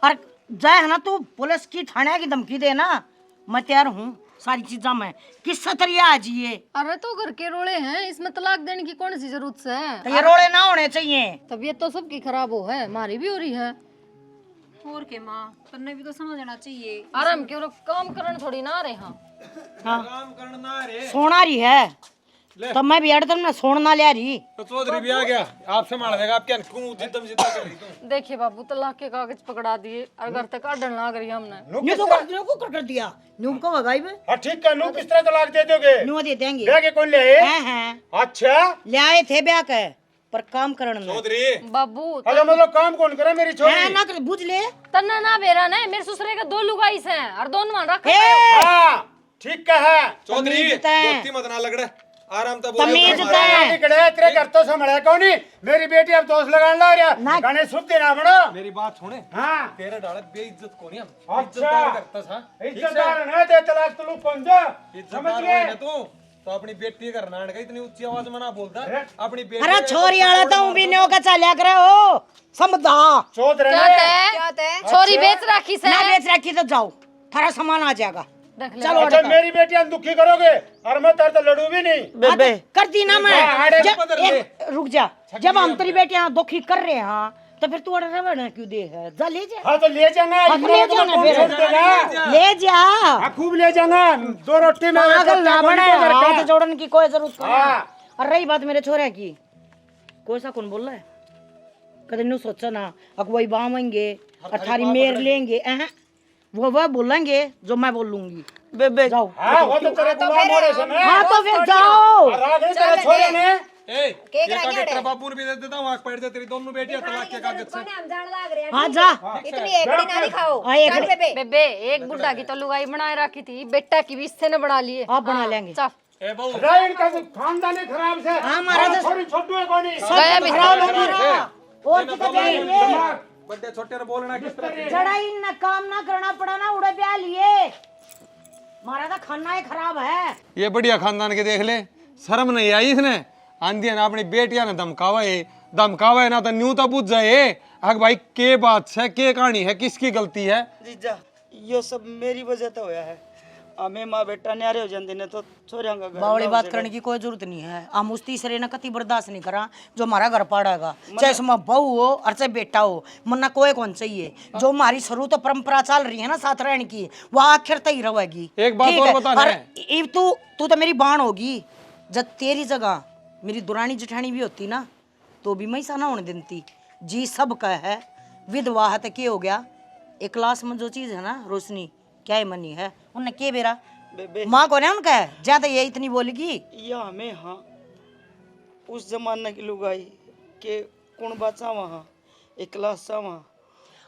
और जाए है ना तू पुलिस की थाने की धमकी दे ना, मैं तैयार हूँ सारी चीजा में। किस सतरिया आ जिए अरे तो घर के रोले हैं, इसमें तलाक देने की कौन सी जरूरत है? तो ये रोड़े ना होने चाहिए। तबीयत तो सबकी खराब हो है, हमारी भी हो रही है। और के माँ तन्ने भी तो समझना चाहिए। आराम के काम करने थोड़ी ना आ रहे हैं। सोना रही है तो मैं भी अड़तन में सोना ले रही। तो चौधरी भी आ गया, आप संभाल देगा। आप क्या क्यों जिद्दम जिद्दा कर रही तुम? देखिए बाबू, तलाक के कागज पकड़ा दिए और घर तक अड़न लग रही हमने। न्यू को कर दिया, न्यू को भगाई में हाँ ठीक है, नू किस तरह तलाक दे दोगे? न्यू दे देंगे। ब्याह के कौन ले आए? हैं अच्छा, ले आए थे ब्याह के, पर काम करने में चौधरी बाबू अच्छा मतलब काम कौन करे? मेरी छोरी। है ना कर बुझ ले। तन्ना ना बेरा ने मेरे ससुरे के 2 लुगाई से और दोनों मान रखे। हाँ ठीक है। चौधरी तमीज है। दोस्ती मत ना लगड़े, आराम से तमीज बोलो। है। तेरे घर तो संभाला कौन? मेरी बेटी अब दोस्त लगाने ला रहा ना। गाने सुन देना बड़ो। मेरी बात सुने, हाँ तेरे डाले बेइज्जत को नहीं हम अच्छा। इज्जतदार करता था। इज्जतदार न दे तलाक तलू कौन दो? समझ इज्जतदार गए? होए ना तू तो अपनी बेटी का नाटक इतनी ऊंची आवाज में ना बोलता। अपनी बेटी अरे छोरी आला तो भी न्यू का चालिया करे हो, समझा? चौध क्या रहे थे? क्या थे? छोरी बेच रखी से। ना बेच रखी तो जाओ, थारा सामान आ जाएगा। देख ले। चलो अच्छा अड़का। मेरी बेटी दुखी करोगे और मैं तेरे तो लड़ू भी नहीं। बेबे कर दी ना मैं। हाँ, आड़े जब रुक जा, जब हम तेरी बेटियां दुखी कर रहे हैं तो फिर तू रवड़ क्यों दे है? जा ले जा। हाँ तो ले जाना, हाँ, इतना ले तो जाना कौन फिर। छोड़ देगा? ले जा। हाँ, खूब ले जाना, 2 रोटी में पागल ना बने, घर का। हाथ जोड़ने की कोई जरूरत नहीं। हाँ। और रही बात मेरे छोरे की, कोई सा कौन बोल रहा है? कदे न्यू सोचा ना अगुवाई बामेंगे और थारी मेर लेंगे, वो बोलेंगे जो मैं बोलूंगी। बेबे जाओ। हाँ वो तो तेरे गुलाम हो रहे समय। हाँ तो फिर जाओ। और आगे तेरे छोरे ने ए ये कागज तेरा बापू ने भी दे देता हूं, आग पैर दे तेरी दोनों बेटियां तलाक के कागज से। हम जान लाग रहे हैं। हाँ जा। इतनी एकड़ी ना दिखाओ। हाँ, एकड़ी। चल बेबे। बेबे एक बुढ़ा की तो लुगाई बनाए रखी थी, बेटा की भी इससे ने बना लिए। आप बना लेंगे। चल ए बहू राइन का खानदान ही खराब से। हाँ, हमारा तो- छोरी छोटू है कौन? गया भी खराब हो गया। और कितना जाएंगे? बड़े छोटे ने बोलना किस तरह? चढ़ाई न काम ना करना पड़ा ना, उड़े ब्याह लिए। हमारा तो खाना ही खराब है। ये बढ़िया खानदान के देख ले, शर्म नहीं आई इसने। आंधी है ना अपनी बेटियां ने धमकावा है ना तो न्यू तो पूछ जाए अग भाई के बात है, के कहानी है, किसकी गलती है? जीजा यो सब मेरी वजह तो होया है। हमें माँ बेटा न्यारे हो जाते ने तो छोरियां का घर बावड़ी बात करने की कोई जरूरत नहीं है। हम उस तीसरे ने कति बर्दाश्त नहीं करा जो हमारा घर पाड़ेगा, चाहे उसमें बहू हो और चाहे बेटा हो, मन्ना कोई कौन चाहिए। जो हमारी शुरू तो परंपरा चल रही है ना साथ रहने की, वो आखिर तक ही रहेगी। एक बात ठीक और है? बताना और है। तू तो मेरी बाण होगी। जब तेरी जगह मेरी दुरानी जेठानी भी होती ना तो भी मैं ना होने देती जी। सब का है विधवा है तो क्या हो गया? एक क्लास में जो चीज है ना रोशनी क्या ही मनी है उन्हें के बेरा बेबे माँ को ना उनका है ज्यादा ये इतनी बोलेगी। या हमें हाँ उस जमाने की लुगाई के कौन बचा वहाँ एक क्लास सा वहाँ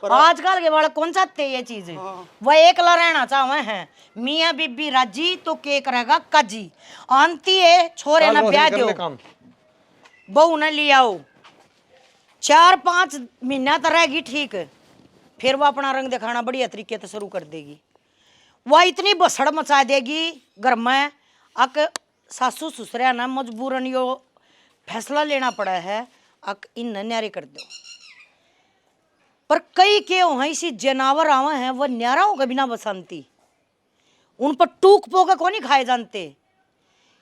आजकल के बालक कौन चाहते ये चीज? हाँ। वह एकला रहना चाहे हैं। मियाँ बीबी राजी तो के करेगा काजी। आंती है छोरे ना ब्याह दो, बहू न ले आओ, 4-5 महीना तो रहेगी ठीक, फिर वो अपना रंग दिखाना बढ़िया तरीके से शुरू कर देगी। वह इतनी बसड़ मचा देगी घर में। अक सासू ससुरिया ना मजबूरन यो फैसला लेना पड़ा है अक इन न्यारे कर दो। पर कई के हो इसी जानवर आवे हैं वो न्यारा होगा बिना बसंती, उन पर टूक पोका कौन ही खाए जानते।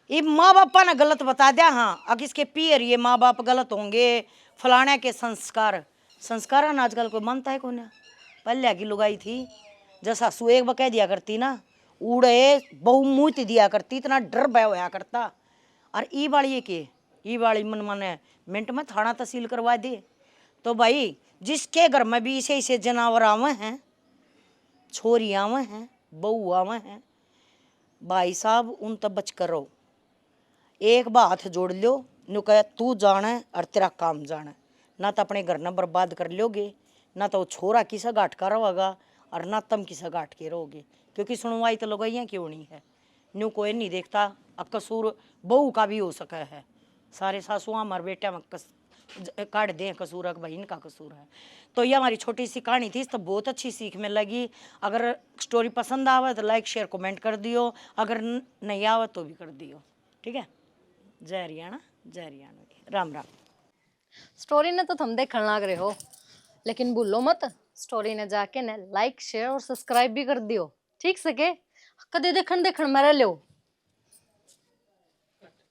ये माँ बापा ने गलत बता दिया। हाँ अब इसके पियर ये माँ बाप गलत होंगे, फलाने के संस्कार ना आजकल कोई मानता है कौन है। पहले की लुगाई थी जैसा सुएग बकह दिया करती ना, उड़े बहु मुँह दिया करती, इतना डर भय होया करता। और ई वाली के ई वाली मन माने मिनट में थाना तहसील करवा दे। तो भाई जिसके घर में भी इसे जानवर आवे हैं, छोरी आवे हैं, बहू आवे हैं, भाई साहब उन तब बच कर रहो। एक बात जोड़ लो नु कह तू जाने और तेरा काम जाने, ना तो अपने घर न बर्बाद कर लोगे, ना तो छोरा किसा गाट का रहोगा और ना तुम किसा गाट के रहोगे। क्योंकि सुनवाई तो लोग यहाँ क्यों नहीं है, न्यू कोई नहीं देखता अब कसूर बहू का भी हो सका है। सारे सासुआ हमारे बेटे में काट दें कसूर है, भाई इनका कसूर है। तो ये हमारी छोटी सी कहानी थी, तो बहुत अच्छी सीख में लगी। अगर स्टोरी पसंद आवे तो लाइक शेयर कमेंट कर दियो, अगर नहीं आवे तो भी कर दियो। ठीक है। जय हरियाणा, जय हरियाणा की राम राम। स्टोरी ने तो तुम देखने लग रहे हो, लेकिन भूलो मत स्टोरी ने जाके ने लाइक शेयर और सब्सक्राइब भी कर दियो। ठीक से के कदे देखन देखन मेरे लो।